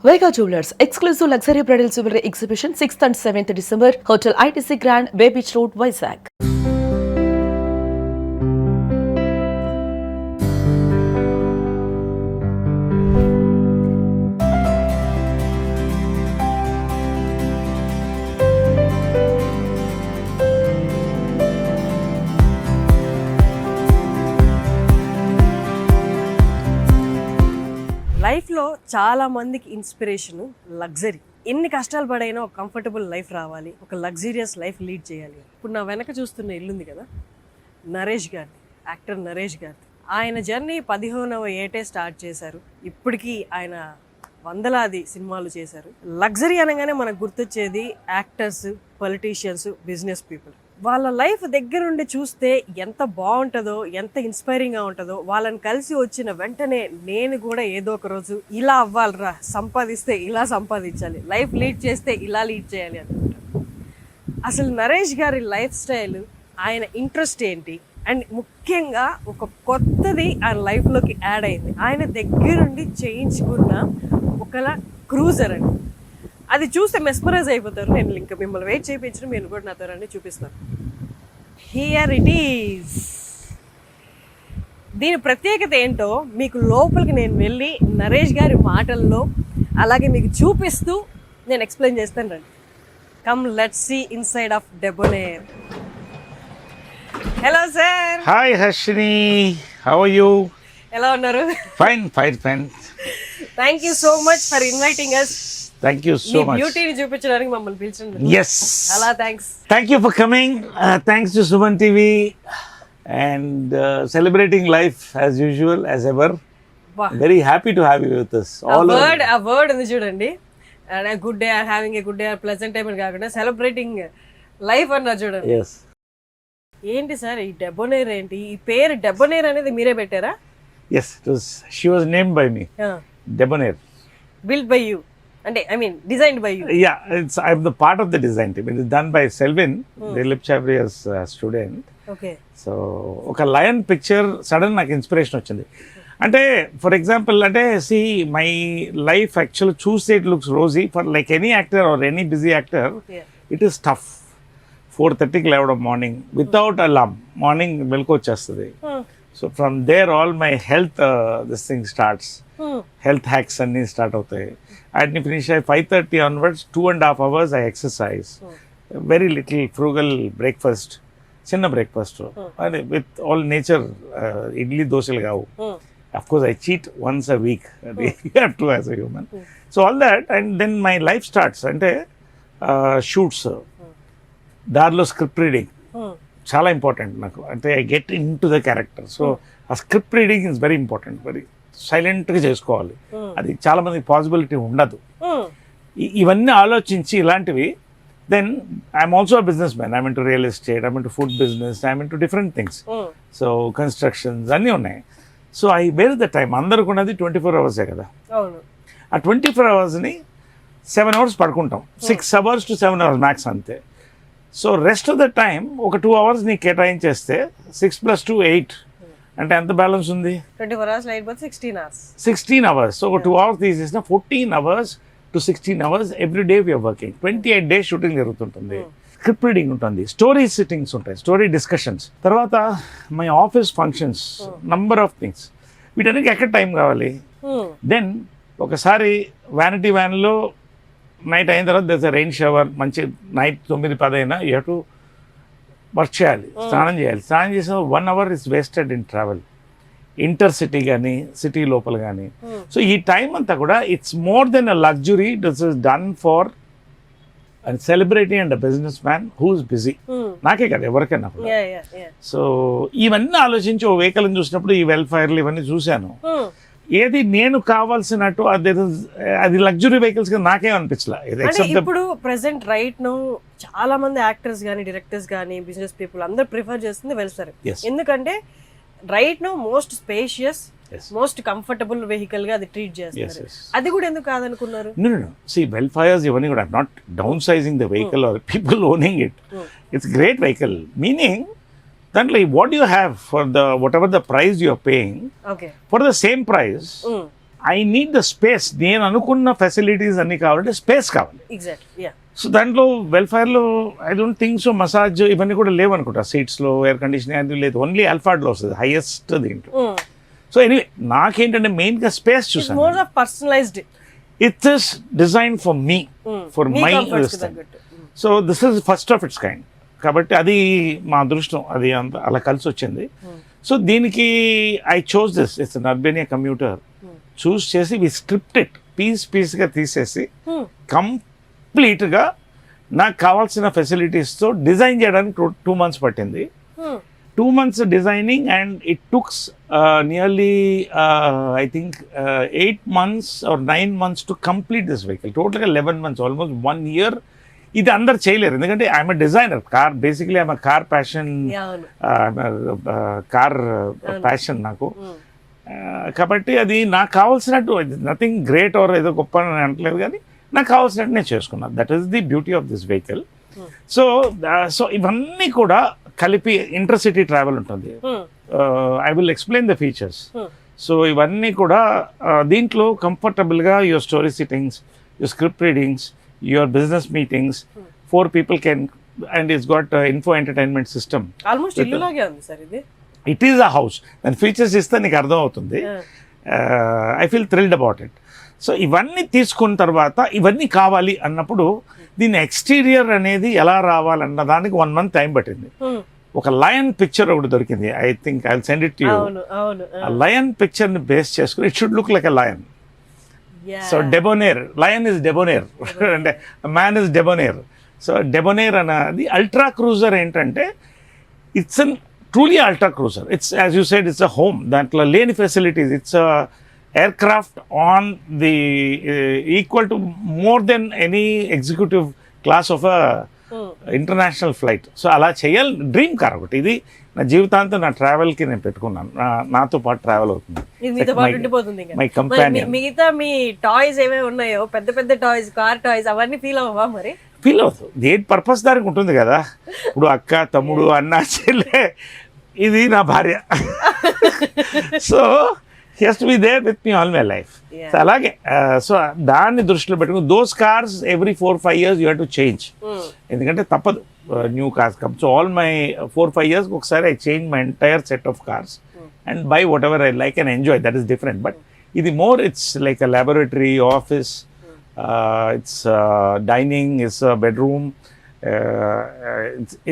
Vega Jewelers, exclusive luxury bridal jewelry exhibition 6th and 7th December, Hotel ITC Grand, Bay Beach Road, Vizag. లైఫ్లో చాలా మందికి inspiration luxury. ఎన్ని కష్టాలు పడైనా ఒక comfortable life రావాలి, ఒక లగ్జీరియస్ లైఫ్ లీడ్ చేయాలి. ఇప్పుడు నా వెనక చూస్తున్న ఇల్లుంది కదా, నరేష్ గారిది, యాక్టర్ నరేష్ గారిది. ఆయన జర్నీ 15వ ఏటే స్టార్ట్ చేశారు. ఇప్పటికీ ఆయన వందలాది సినిమాలు చేశారు. లగ్జరీ అనగానే మనకు గుర్తొచ్చేది యాక్టర్స్, పొలిటీషియన్స్, బిజినెస్ పీపుల్. వాళ్ళ లైఫ్ దగ్గరుండి చూస్తే ఎంత బాగుంటుందో, ఎంత ఇన్స్పైరింగ్గా ఉంటుందో. వాళ్ళని కలిసి వచ్చిన వెంటనే నేను కూడా ఏదో ఒక రోజు ఇలా అవ్వాలిరా, సంపాదిస్తే ఇలా సంపాదించాలి, లైఫ్ లీడ్ చేస్తే ఇలా లీడ్ చేయాలి అనుకుంటాను. అసలు నరేష్ గారి లైఫ్ స్టైల్, ఆయన ఇంట్రెస్ట్ ఏంటి, అండ్ ముఖ్యంగా ఒక కొత్తది ఆయన లైఫ్లోకి యాడ్ అయింది. ఆయన దగ్గరుండి చేయించుకున్న ఒకలా క్రూజర్ అండి. అది చూస్తే మెస్మరైజ్ అయిపోతారు. నేను ఇంకా మిమ్మల్ని వెయిట్ చేయించిన మీరు కూడా నాతో రండి, చూపిస్తాను. Here it is. దీని ప్రత్యేకత ఏంటో మీకు లోపలికి నేను వెళ్ళి నరేష్ గారి మాటల్లో అలాగే మీకు చూపిస్తూ నేను ఎక్స్ప్లెయిన్ చేస్తాను. రండి, come let's see inside of Debonair. Hello sir. Hi Harshini, how are you? ఎలా ఉన్నారు? Fine fine fine. Thank you so much for inviting us. Thank you so much. బ్యూటీని చూపించడానికి మమ్మల్ని పిలిచింది. Yes. చాలా thanks. Thank you for coming. Thanks to Suman TV and celebrating life as usual, as ever. Wow. Very happy to have you with us. A word ఉంది చూడండి. And a good day, having a good day, a pleasant time అని కాకుండా celebrating life అన్నారు చూడండి. Yes. ఏంటి sir ఈ డెబోనేర్ ఏంటి? ఈ పేరు డెబోనేర్ అనేది మీరే పెట్టారా? Yes, she was named by me. Debonair. Built by you. అంటే I mean designed by you. Yeah, I'm the part of the design team. It is done by Selvin, Dilip Chavriyar's student. Okay. So ఒక lion picture sudden నాకు inspiration వచ్చింది. అంటే for example, అంటే see my life actual చూస్తే it looks rosy for like any actor or any busy actor. It is tough. 4:30కి లేవడం morning without alarm, morning మెలకు వచ్చేస్తుంది. So from there all my health this thing starts. Health hacks అన్నీ start అవుతాయి. అట్ని finish అయ్యి 5:30 onwards 2.5 hours I exercise. Very little frugal breakfast, చిన్న breakfast, and with all nature. Idli దోశలు కావు. Of course I cheat once a week, you have to as a human. So all that and then my life starts. అంటే shoots, దారిలో script reading చాలా important నాకు. అంటే I get in to the character. So ఆ script reading is very important. Very సైలెంట్గా చేసుకోవాలి. అది చాలా మందికి పాసిబిలిటీ ఉండదు. ఇవన్నీ ఆలోచించి ఇలాంటివి. Then I'm also a business man. I'm into real estate, I'm into food business, I'm into different things. So constructions అన్నీ ఉన్నాయి. So I where the time. అందరికి ఉన్నది 24 hours కదా. ఆ 24 hours-ని 7 hours పడుకుంటాం. 6 hours to 7 hours మ్యాక్స్ అంతే. So rest of the time ఒక 2 hours నీకు కేటాయించేస్తే 6 + 2 8. అంటే ఎంత బ్యాలెన్స్ ఉంది? 24 hours light but 16 hours. 16 hours. So ఒక 2 hours తీసేసిన 14 hours to 16 hours every day we are working. 28 days shooting జరుగుతుంటుంది. స్క్రిప్ట్ రీడింగ్ ఉంటుంది, స్టోరీ సిట్టింగ్స్ ఉంటాయి, స్టోరీ డిస్కషన్స్, తర్వాత my office functions, number of things. వీటన్నిటికి ఎక్కడ టైం కావాలి? దెన్ ఒకసారి వ్యానిటీ వ్యాన్లో నైట్ అయిన తర్వాత దెర్ రెయిన్ షవర్, మంచి నైట్ 9-10 అయినా యూ హ్యావ్ టు వర్క్ చేయాలి, స్నానం చేయాలి. స్నానం చేసిన 1 hour is wasted in travel, inter city కానీ సిటీ లోపల కానీ. సో ఈ టైం అంతా కూడా it's more than a luxury. This is done for and celebrity and a business man who is busy. నాకే కదా, ఎవరికైనా కూడా. సో ఇవన్నీ ఆలోచించి ఓ వెహికల్ చూసినప్పుడు ఈ వెల్ఫైర్లు ఇవన్నీ చూశాను. ఏది నేను కావాల్సినట్టు అది లగ్జరీ వెహికల్స్ గా నాకేం అనిపించలేదు. ఇప్పుడు ప్రెసెంట్ రైట్ నో చాలా మంది యాక్టర్స్ కానీ డైరెక్టర్స్ కానీ బిజినెస్ పీపుల్ అందరు ప్రిఫర్ చేస్తుంది వెల్ఫేర్. ఎందుకంటే right no most spacious, most comfortable vehicle గా అది ట్రీట్ చేస్తారు. అది కూడా ఎందుకు కాదనుకున్నారు? See, వెల్ఫైర్స్ ఇవన్నీ కూడా not down sizing the vehicle or people owning it. It's great vehicle. Meaning దాంట్లో what you have for the whatever the price you are paying, for the same price I need the space. నేను అనుకున్న facilities అన్నీ కావాలంటే space కావాలి. Exactly yeah. So దాంట్లో వెల్ఫేర్లో I don't think so massage ఇవన్నీ కూడా లేవనుకుంటా. సీట్స్లో ఎయిర్ కండిషనింగ్ అది లేదు, ఓన్లీ అల్ఫార్డ్లో వస్తుంది హైయెస్ట్ దీంట్లో. సో ఎనీవే నాకేంటంటే మెయిన్గా స్పేస్ చూసాను. More of personalized. It is design for me, for my use. So this is first of its kind. కాబట్టి అది మా అదృష్టం, అది అంత అలా కలిసి వచ్చింది. సో దీనికి I choose this, it's an Urbania commuter. Choose చేసి వి స్క్రిప్ట్ ఇట్ పీస్గా తీసేసి కంప్లీట్గా నాకు కావాల్సిన ఫెసిలిటీస్తో డిజైన్ చేయడానికి 2 months పట్టింది. 2 months designing and it took nearly I think 8 months or 9 months to complete this vehicle. టోటల్గా 11 months, ఆల్మోస్ట్ 1 year. ఇది అందరు చేయలేరు, ఎందుకంటే I'm a designer. Car basically I'm car passion, car passion నాకు. కాబట్టి అది నాకు కావాల్సినట్టు, నథింగ్ గ్రేట్ ఆర్ ఏదో గొప్ప అని అంటలేదు, కానీ నాకు కావాల్సినట్టు నేను చేసుకున్నాను. That is the beauty of this vehicle. So ఇవన్నీ కూడా కలిపి ఇంటర్సిటీ ట్రావెల్ ఉంటుంది. I will explain the features. So ఇవన్నీ కూడా దీంట్లో కంఫర్టబుల్గా your story sittings, your script readings, your business meetings, 4 people can, and it's got info entertainment system. Almost ఇల్లులాగే ఉంది సార్ ఇది. It is a house. దాని features ఇస్తే నీకు అర్థం అవుతుంది. I feel thrilled about it. So ఇవన్నీ తీసుకున్న తర్వాత ఇవన్నీ కావాలి అన్నప్పుడు దీని ఎక్స్టీరియర్ అనేది ఎలా రావాలన్న దానికి 1 month టైం పట్టింది. ఒక లయన్ పిక్చర్ ఒకటి దొరికింది. I think I will send it to you. ఆ లయన్ పిక్చర్ని బేస్ చేసుకుని it should look like a lion. So Debonair, lion is Debonair అంటే man is Debonair. So Debonair అనేది అల్ట్రా క్రూజర్ ఏంటంటే it's an truly ultra cruiser. It's as you said, it's a home. దాంట్లో లేని facilities. It's aircraft on the equal to more than any executive class of a international flight. So అలా చేయాలి. Dream car ఒకటి ఇది. నా జీవితాంతం నా ట్రావెల్కి నేను పెట్టుకున్నాను. నాతో పాటు ట్రావెల్ అవుతుంది. My companion. మిగతా మీ టాయ్స్ ఏమేమి ఉన్నాయో, పెద్ద పెద్ద టాయ్స్, కార్ టాయ్స్, అవన్నీ ఫీల్ అవ్వవా మరి? ఫీల్ అవుతుంది. దేని పర్పస్ దానికి ఉంటుంది కదా. ఇప్పుడు అక్క, తమ్ముడు, అన్న, చెల్లె, ఇది నా భార్య. So he has to be there with me all my life. So అలాగే సో దాన్ని దృష్టిలో పెట్టుకుని those cars every 4-5 years you have to change. ఎందుకంటే తప్పదు, new cars come. So all my 4-5 years ఒకసారి I change my entire set of cars and buy whatever I like and enjoy. That is different. But ఇది more, it's like a laboratory, office, it's dining, it's a bedroom,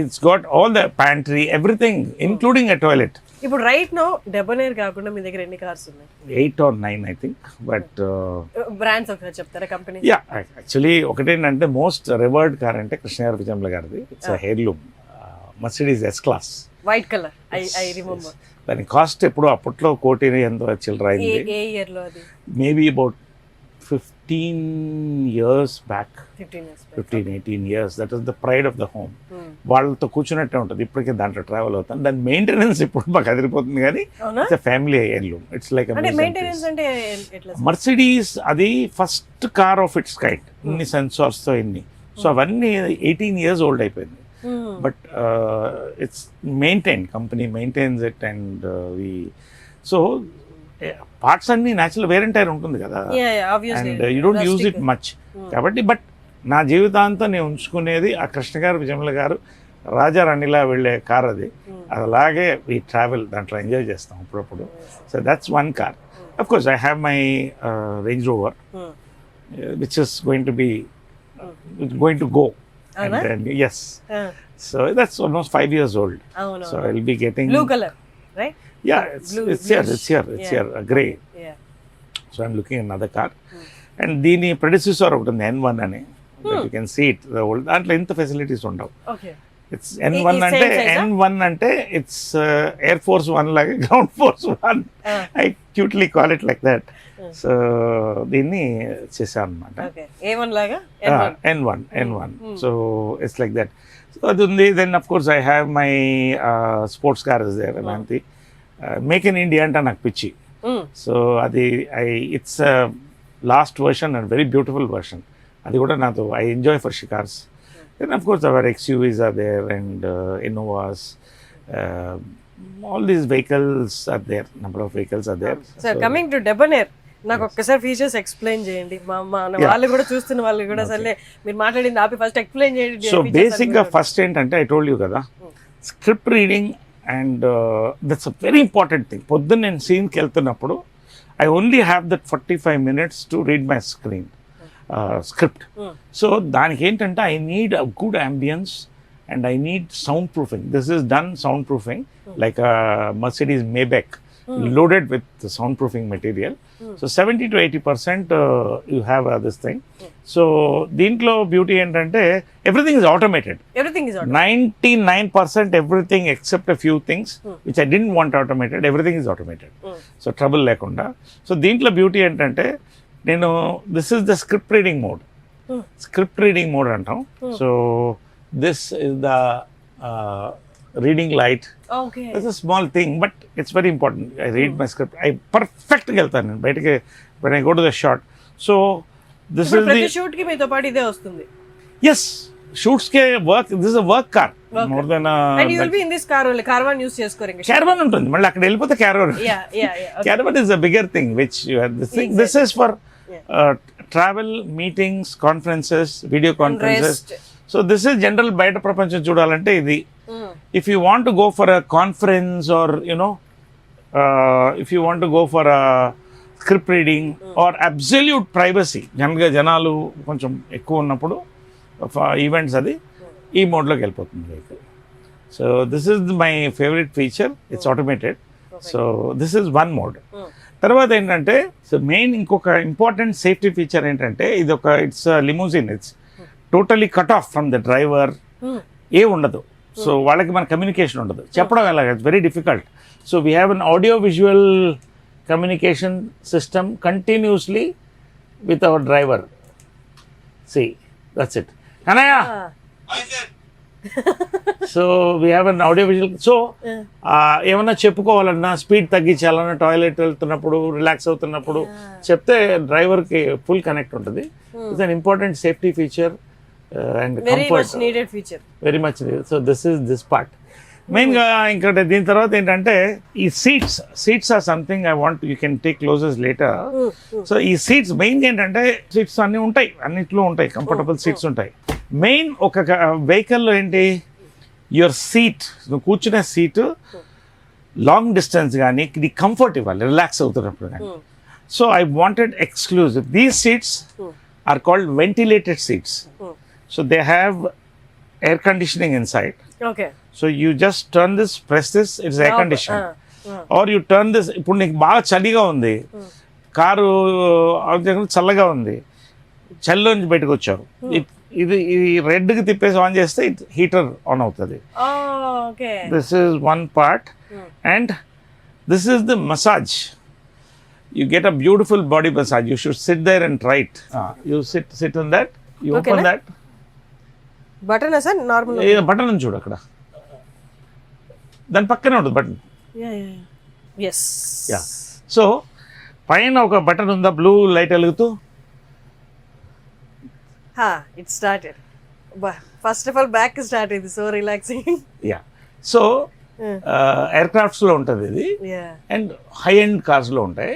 it's got all the pantry, everything, including a toilet. ఇప్పుడు right no డెబోనేర్ కాకుండా మీ దగ్గర ఎన్ని cars ఉన్నాయి? 8 or 9 I think. But brands ఒకసారి చెప్తారా, company? Yeah, actually ఒకటేంటంటే most రివర్డ్ car అంటే కృష్ణగారి విజయంల గారిది. It's heirloom Mercedes S-Class, white colour. I remember. దాని కాస్ట్ ఎప్పుడు అప్పట్లో 1 కోటి ఎంతో చిల్లర అయింది. ఏ ఇయర్ లో అది? Maybe about 15 years back. 15-18 years. That is the pride of the home. వాళ్ళతో కూర్చున్నట్టే ఉంటుంది. ఇప్పటికే దాంట్లో ట్రావెల్ అవుతాను. దాని మెయింటెనెన్స్ ఇప్పుడు మాకు అదిరిపోతుంది, కానీ it's family heirloom. It's like Mercedes. అది first car of its kind. ఇన్ని సెన్సార్స్తో ఇన్ని. సో అవన్నీ 18 years old అయిపోయింది. But it's maintain, company maintains it. And we so parts అన్ని న్యాచురల్ వేర్ అండ్ టైర్ ఉంటుంది కదా, and you don't use it much. కాబట్టి బట్ నా జీవితాంతం నేను ఉంచుకునేది ఆ కృష్ణ గారు, విజయమల గారు, రాజా రాణిలా వెళ్ళే కార్ అది. అలాగే ఈ ట్రావెల్ దాంట్లో ఎంజాయ్ చేస్తాం అప్పుడప్పుడు. So that's one car. Of course I have my range rover which is going to go. Yes. So that's almost 5 years old. So I'll be getting blue color, right? Yeah, it's here, grey. Yeah. So I'm looking at another car. And దీని predecessor ఒకటి ఉంది, N1 అని. You can see it, the old. దాంట్లో ఇంత facilities ఉండవు. Okay. It's N1 అంటే N1 అంటే it's Air Force 1 లాగా, Ground Force 1. I cutely call it like that. So దీన్ని చేశాను అనమాట. A1 లాగా N1. So it's like that. So అది ఉంది. Then of course I have my sports car is there. అలాంటి మేక్ ఇన్ ఇండియా అంటే నాకు పిచ్చి. సో అది it's last version and very beautiful version. అది కూడా నాకు ఐ ఎంజాయ్ ఫర్ షికార్స్. Then of course our XUVs are there and Innovas. All these vehicles are there, number of vehicles are there. So coming to Debonair, నాకు ఒక్కసారి features explain చేయండి. మన వాళ్ళు కూడా చూస్తున్న వాళ్ళు కూడా సర్లే మీరు మాట్లాడింది ఆపి ఫస్ట్ ఎక్స్ప్లెయిన్ చేయండి. సో బేసిక్గా ఫస్ట్ ఏంటంటే ఐ టోల్డ్ యూ కదా, script reading and that's a very important thing. పొద్దున్న నేను సీన్కి వెళ్తున్నప్పుడు I only have that 45 minutes to read my script. So దానికి ఏంటంటే I need a good ambience and I need soundproofing. This is done soundproofing like a Mercedes Maybach loaded with the soundproofing material. So 70 to 80% you have this thing. So deentlo beauty entante everything is automated. Everything is automated. 99% everything except a few things which I didn't want automated, everything is automated. So trouble lekunda. So deentlo beauty entante nenu this is the script reading mode. Script reading mode antam. So this is the reading light. Okay. It's a small thing, but it's very important. I read my script. I perfect geltanu bayatiki when I go to the shot. So this is ప్రతి shoot కి మీతో పాటు ఇదే వస్తుంది. Yes, shoots ke work. This is a work car more than a. And you will be in this car only. Caravan use చేసుకోరు ఇంకా. Caravan ఉంటుంది మళ్ళీ అక్కడ వెళ్ళిపోతే caravan. Yeah. Okay. Caravan is a bigger thing which you have this thing. This is for travel, meetings, conferences, video conferences. So this is general బయట ప్రపంచం చూడాలంటే ఇది. If you want to go for a conference or you know if you want to go for a script reading or absolute privacy, జనరల్గా జనాలు కొంచెం ఎక్కువ ఉన్నప్పుడు events అది ఈ మోడ్లోకి వెళ్ళిపోతుంది vehicle. So this is my favourite feature. It's automated. So this is one mode. తర్వాత ఏంటంటే సో మెయిన్ ఇంకొక ఇంపార్టెంట్ సేఫ్టీ ఫీచర్ ఏంటంటే ఇది ఒక it's limousine. It's totally cut off from the driver. ఏ ఉండదు. సో వాళ్ళకి మన కమ్యూనికేషన్ ఉండదు. చెప్పడం ఎలాగ it's very difficult. So we have an audio visual communication system continuously with our driver. See that's it అనయ్య. So we have an audio visual. So ఏమన్నా చెప్పుకోవాలన్నా, speed తగ్గించాలన్నా, toilet వెళ్తున్నప్పుడు, రిలాక్స్ అవుతున్నప్పుడు చెప్తే డ్రైవర్కి ఫుల్ కనెక్ట్ ఉంటుంది. It's an important safety feature and very comfort. much needed feature. Very much needed. So this is this part. మెయిన్గా ఇంకోటి దీని తర్వాత ఏంటంటే ఈ seats or something I want you can take closes later. So ఈ seats మెయిన్గా ఏంటంటే seats అన్నీ ఉంటాయి, అన్నిట్లో ఉంటాయి, కంఫర్టబుల్ సీట్స్ ఉంటాయి. మెయిన్ ఒక వెహికల్లో ఏంటి యువర్ సీట్, నువ్వు కూర్చునే సీటు లాంగ్ డిస్టెన్స్ కానీ ఇది కంఫర్ట్ ఇవ్వాలి రిలాక్స్ అవుతున్నప్పుడు కానీ. So I wanted exclusive. These seats are called ventilated seats. So they have air conditioning inside. Okay. So you just turn this, press this, it's air conditioned. Or you turn this, ఇప్పుడు నీకు బాగా చలిగా ఉంది, car చల్లగా ఉంది, చలిలో నుంచి బయటకు వచ్చావు, ఇది రెడ్కి తిప్పేసి ఆన్ చేస్తే హీటర్ ఆన్ అవుతుంది. This is one part. And this is the massage. You get a beautiful body massage. You should sit there and try it. You sit on that. You open that. Button sir normal button అని చూడు అక్కడ, దాని పక్కనే ఉంటుంది button. So పైన ఒక button ఉందా, blue light వెలుగుతూ. It started. First of all back start అయింది. So relaxing. So aircrafts లో ఉంటుంది ఇది, అండ్ హై ఎండ్ కార్స్ లో ఉంటాయి.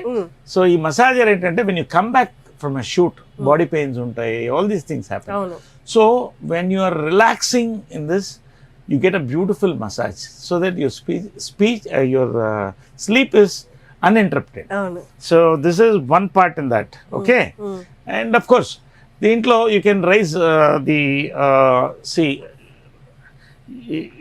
సో ఈ మసాజర్ ఏంటంటే when you come back from a shoot, body pains ఉంటాయి, all these things happen. So when you are relaxing in this, you get a beautiful massage so that your sleep is uninterrupted. So this is one part in that. Okay. And of course దీంట్లో you can raise the see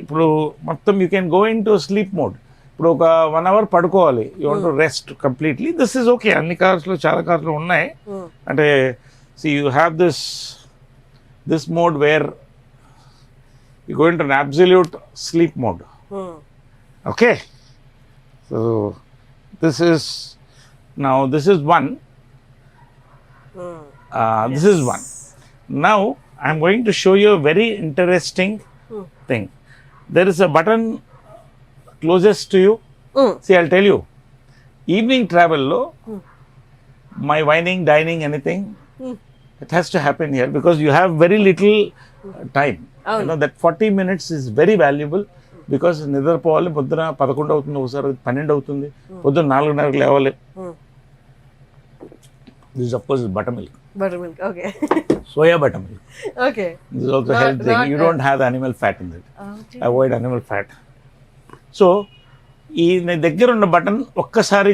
ఇప్పుడు మొత్తం you can go into sleep mode. ఇప్పుడు ఒక 1 hour పడుకోవాలి, you want to rest completely. This is okay. అన్ని కార్స్లో, చాలా కార్స్లో ఉన్నాయి. అంటే see you have this mode where you go into an absolute sleep mode. Okay. So this is one. This is one. Now I'm going to show you a very interesting thing. There is a button closest to you. See, I'll tell you. Evening travel lo, my wining, dining, anything, it has to happen here because you have very little time. You know that 40 minutes is very valuable because నిద్రపోవాలి. పొద్దున 11 అవుతుంది, ఒకసారి 12 అవుతుంది, పొద్దున 4:30 లేవాలి. This of course is buttermilk. Buttermilk. Okay. Soya buttermilk. Okay. This is also Not- health thing. not, You don't have animal fat in it. Okay. Avoid animal fat. So, ఈ దగ్గర ఉన్న బటన్ ఒక్కసారి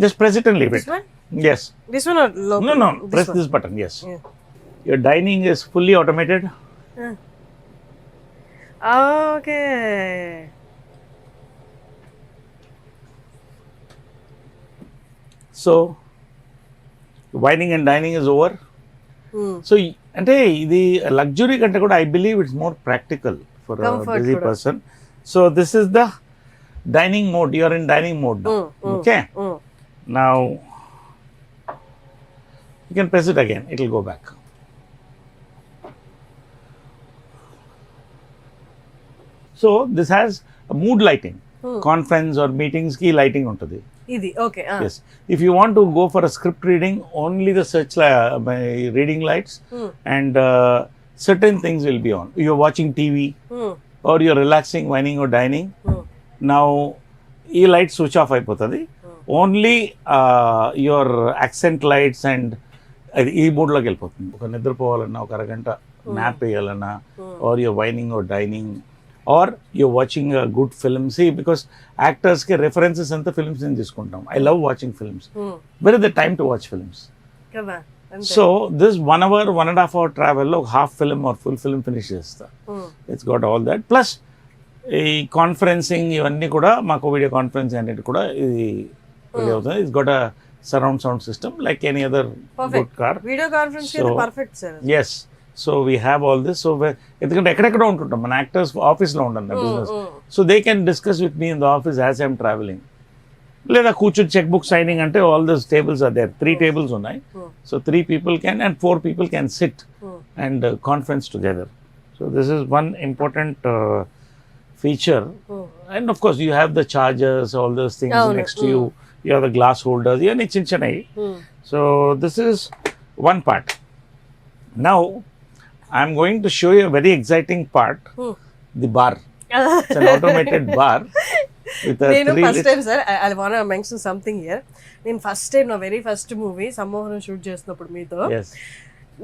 just press it and leave This it. one? Yes. This one or local? No. This Press one. this button. Yes. Yeah. Your dining is fully automated. Okay. So, wining and dining is over. So అంటే ఇది luxury కంటే కూడా I believe it's more practical for Comfort busy కూడా. Person. So this is the dining mode. You are in dining mode. Okay, now you can press it again, it will go back. So this has mood lighting. Conference or meetings కి lighting ఉంటుంది. ఇది okay. Yes. If you want to go for a script reading, only the reading lights and certain things will be on. You're watching TV or you're relaxing, whining or dining. Now, ఈ light switch off అయిపోతుంది. Only your accent lights and ఈ మోడ్లోకి వెళ్ళిపోతుంది. ఒక నిద్రపోవాలన్నా, ఒక అరగంట nap వేయాలన్నా, or you're whining or dining, or you're watching a good film. See, because actors ke references anta films in తీసుకుంటాం. I love watching films. Where is the time to watch films? కదా. So this 1 hour, 1.5 hour travel lo half film or full film finish chesta. It's got all that. Plus ఈ conferencing ఇవన్నీ కూడా మాకు video conference అనేది కూడా ఇది అవుతుంది. It's got a surround sound system like any other good car. Video conference perfect sir. Yes. So we have all this. So ఎందుకంటే ఎక్కడెక్కడ ఉంటుంటాం, మన యాక్టర్స్ ఆఫీస్లో ఉంటుంది business. So they can discuss with me in the office as I'm travelling. లేదా కూర్చొని check book signing అంటే all this tables are there. 3 tables ఉన్నాయి. So 3 people can and 4 people can sit and conference together. So this is one important feature. And of course you have the chargers, all those things next to you. You have the glass holders. ఇవన్నీ చిన్న చిన్నవి. So this is one part. Now I'm going to show you a very exciting part, the bar. It's an automated bar with a నేను 3 first time sir I want to mention something here. నేను first time నా very first movie సమ్మోహనం shoot చేసినప్పుడు మీతో Yes.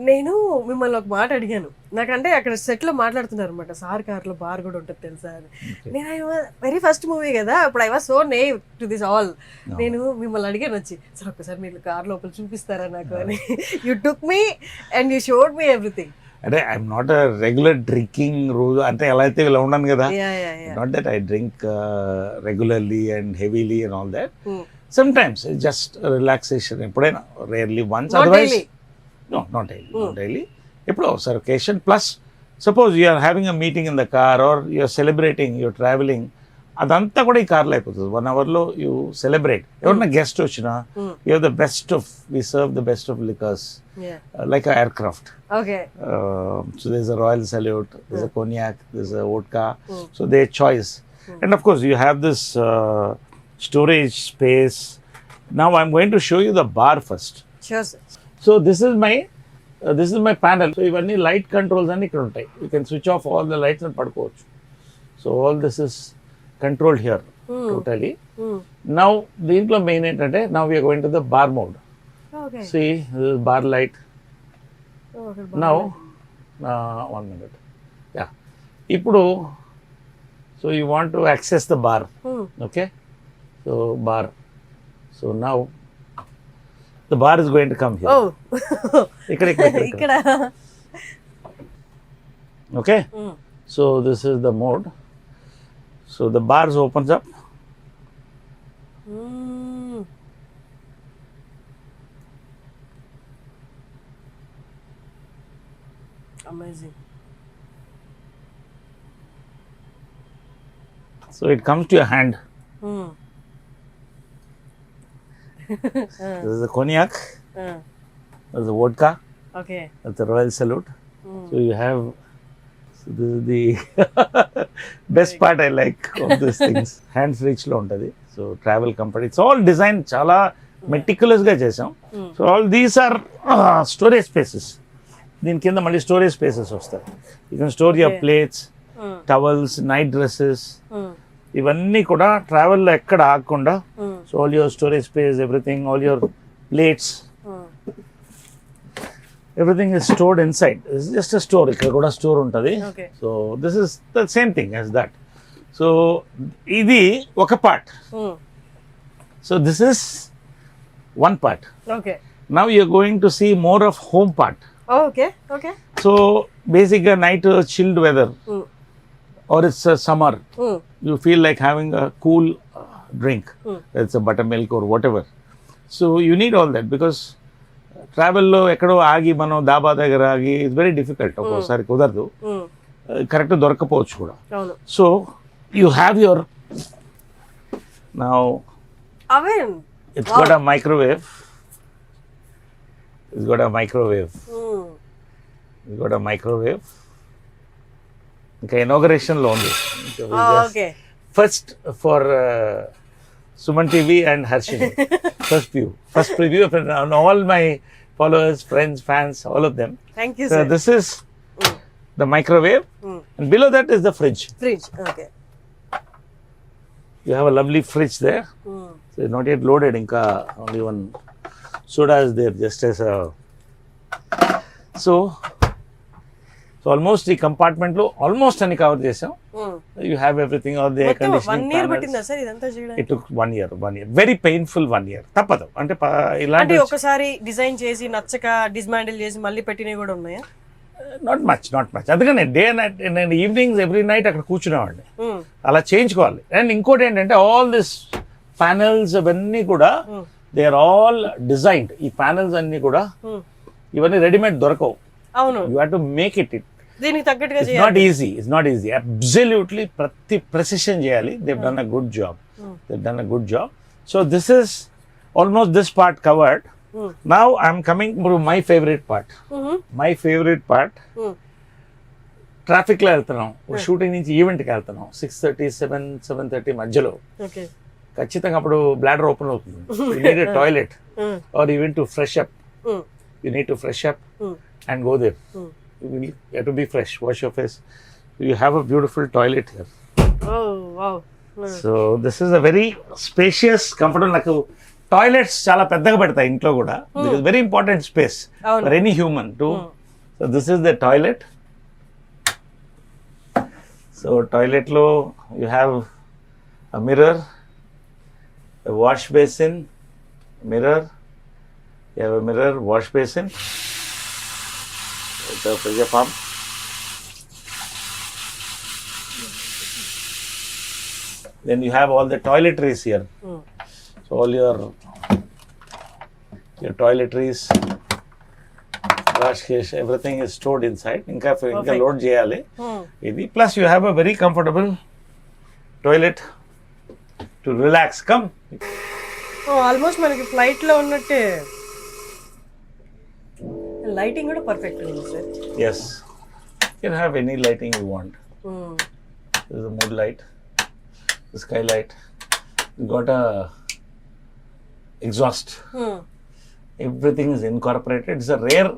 నేను మిమ్మల్ని ఒక మాట అడిగాను. నాకంటే అక్కడ సెట్లో మాట్లాడుతున్నారు అనమాట, సార్ కార్లో బార్ కూడా ఉంటుంది తెలుసా అని. నేను వెరీ ఫస్ట్ మూవీ కదా, అప్పుడు I was so నేవ్ to this all. నేను మిమ్మల్ని అడిగాను వచ్చి, సార్ ఒక్కసారి మీరు కార్ లోపల చూపిస్తారా నాకు అని. You took me and you showed me everything. అంటే I'm not a regular drinking రోజు అంటే ఎలా అయితే ఇలా ఉన్నాను కదా. Not that I drink regularly and heavily and all that. Sometimes just relaxation, ఎప్పుడైనా rarely once. Otherwise no, not daily. Not daily. ఎప్పుడో ఒకసారి occasion. Plus suppose you are having a meeting in the car or you are celebrating, you are traveling, అదంతా కూడా ఈ కార్లో అయిపోతుంది. 1 hourలో you celebrate. ఎవరన్నా గెస్ట్ వచ్చినా you have the best of, we serve the best of liquors like a aircraft. Okay. So there's a Royal Salute, there's a cognac, there's a vodka. So their choice. And of course you have this storage space. Now I'm going to show you the bar first. Sure sir. So this is my panel. So ఇవన్నీ light controls అన్ని ఇక్కడ ఉంటాయి. You can switch off all the lights అని పడుకోవచ్చు. So all this is controlled here totally. Now దీంట్లో main ఏంటంటే now we're going to the bar mode. See bar light. Now 1 minute. Yeah, ఇప్పుడు so you want to access the bar. Okay, so bar. So now the bar is going to come here. Oh. ikkada. Okay. So this is the mode. So the bars opens up. Amazing. So it comes to your hand. This is the cognac. This is the vodka. Okay. That's the Royal Salute. So you have. So this is the best part I like of these things. Hands reach lo untadi. So travel comfort. It's all designed chala meticulous ga chesam. So all these are storage spaces. Din kinda malli storage spaces vastayi. You can store your plates, towels, night dresses. ఇవన్నీ కూడా ట్రావెల్లో ఎక్కడ ఆగకుండా. So all your storage space, everything, all your plates, everything is stored inside. It's just a store. ఇక్కడ కూడా store ఉంటుంది. Okay. So this is the same thing as that. So ఇది ఒక part. So this is one part. Okay now you're going to see more of home part. Okay okay so బేసిక్గా night chilled weather or it's summer, you feel like having a cool drink. It's a buttermilk or whatever. So you need all that because ట్రావెల్లో ఎక్కడో ఆగి మనం దాబా దగ్గర ఆగి it's very difficult. ఒక్కోసారి కుదరదు, correct దొరకపోవచ్చు కూడా. అవును. So you have your now oven. It's got a microwave. It's got a microwave. It's got a microwave. ఇంకా ఇనాగరేషన్లో ఉంది. Okay First for Suman TV and Harshini. First preview of all my followers, friends, fans, all of them. Thank you So sir. this is the microwave, and below that is the fridge. Fridge. Okay You have a lovely fridge there. So it's not yet loaded. Inka only one soda is there, just as a. So almost ఈ compartment లో almost అన్ని cover చేసాం. You have everything, all the air మొత్తం 1 conditioning year panels. పట్టిందా sir ఇదంతా చేయడానికి? It took 1 year. Very painful 1 year. తప్పదు అంటే ఇలాంటి అంటే ఒకసారి డిజైన్ చేసి నచ్చక డిస్మాండిల్ చేసి మళ్ళీ పెట్టినవి కూడా ఉన్నాయా? Not much. అందుకనే డే నైట్ నేను ఈవినింగ్స్ ఎవ్రీ నైట్ అక్కడ కూర్చునేవాడిని. అలా చేయించుకోవాలి. అండ్ ఇంకోటి ఏంటంటే ఆల్ దిస్ ప్యానెల్స్ అవన్నీ కూడా దే ఆర్ ఆల్ డిజైన్డ్. ఈ ప్యానెల్స్ అన్ని కూడా ఇవన్నీ రెడీమేడ్ దొరకవు. అవును. You have to make it. దీనికి తగ్గట్టుగా It's not easy. It's not easy. Absolutely, precision చేయాలి. They've done a good job. They've done a good job. So this is almost this part covered. Now I'm coming to my favorite part. My favorite part. Traffic లో వెళ్తున్నాం, shooting నుంచి ఈవెంట్కి వెళ్తున్నాం. 6:30, 7:30 మధ్యలో okay ఖచ్చితంగా అప్పుడు bladder open అవుతుంది. You need a toilet or even to fresh up. You need to fresh up and go there. You have to be fresh, wash your face. You have a beautiful toilet here. Oh wow. So this is a very spacious, comfortable. నాకు toilets చాలా పెద్దగా పెడతాయి ఇంట్లో కూడా. This is very important space for any human too. So this is the toilet. So toilet lo you have a mirror, a wash basin, mirror. You have a mirror, wash basin. The pressure pump. Then you have all the toiletries here. So all your toiletries, wash case, everything is stored inside. Inka load cheyali. Idi plus you have a very comfortable toilet to relax. Come. Almost మనకి flight లో ఉన్నట్టే. Lighting కూడా perfect ఉంది sir. Yes. You can have any lighting you want. This is a mood light, the skylight. You got a exhaust. Everything is incorporated. It's a rare,